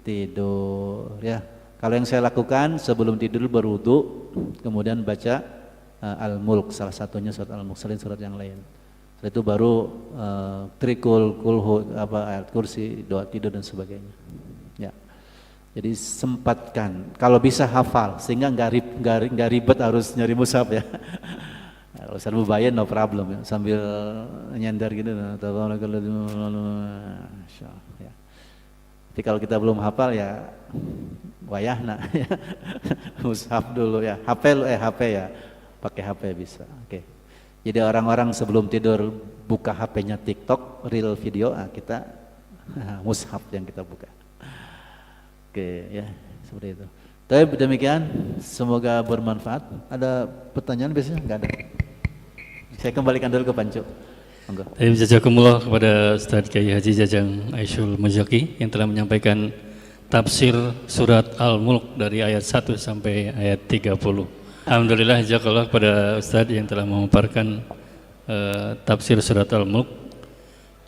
tidur, ya. Kalau yang saya lakukan sebelum tidur berwudu, kemudian baca Al-Mulk, salah satunya surat Al-Mulk, selain surat yang lain. Setelah itu baru trikul, kulhu, ayat kursi, doa tidur dan sebagainya, ya. Jadi sempatkan, kalau bisa hafal sehingga nggak ribet harus nyari mushaf, ya. Kalau Ustaz Mubayyin no problem, ya, sambil nyender gitu, ya. Tapi kalau kita belum hafal, ya wayahna, ya. Mushaf dulu, ya. HP ya, pakai HP bisa. Oke. Jadi orang-orang sebelum tidur buka HP-nya TikTok, real video, kita mushaf yang kita buka. Oke, ya, seperti itu. Tapi demikian, semoga bermanfaat. Ada pertanyaan biasanya? Enggak ada. Saya kembalikan dulu ke Pancu. Monggo. Jazakumullah kepada Ustaz Kiai Haji Jajang Aisyul Muzaki yang telah menyampaikan tafsir surat Al-Mulk dari ayat 1 sampai ayat 30. Alhamdulillah, jazakallah kepada Ustaz yang telah memaparkan tafsir surat Al-Mulk.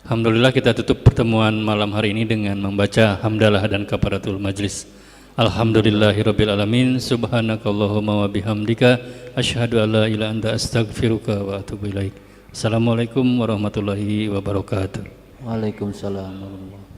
Alhamdulillah, kita tutup pertemuan malam hari ini dengan membaca hamdalah dan kafaratul majlis. Alhamdulillahirabbil alamin, subhanakallahumma wa bihamdika asyhadu an la ilaha illa anta astaghfiruka wa atubu ilaik. Assalamualaikum warahmatullahi wabarakatuh. Waalaikumsalam warahmatullahi wabarakatuh.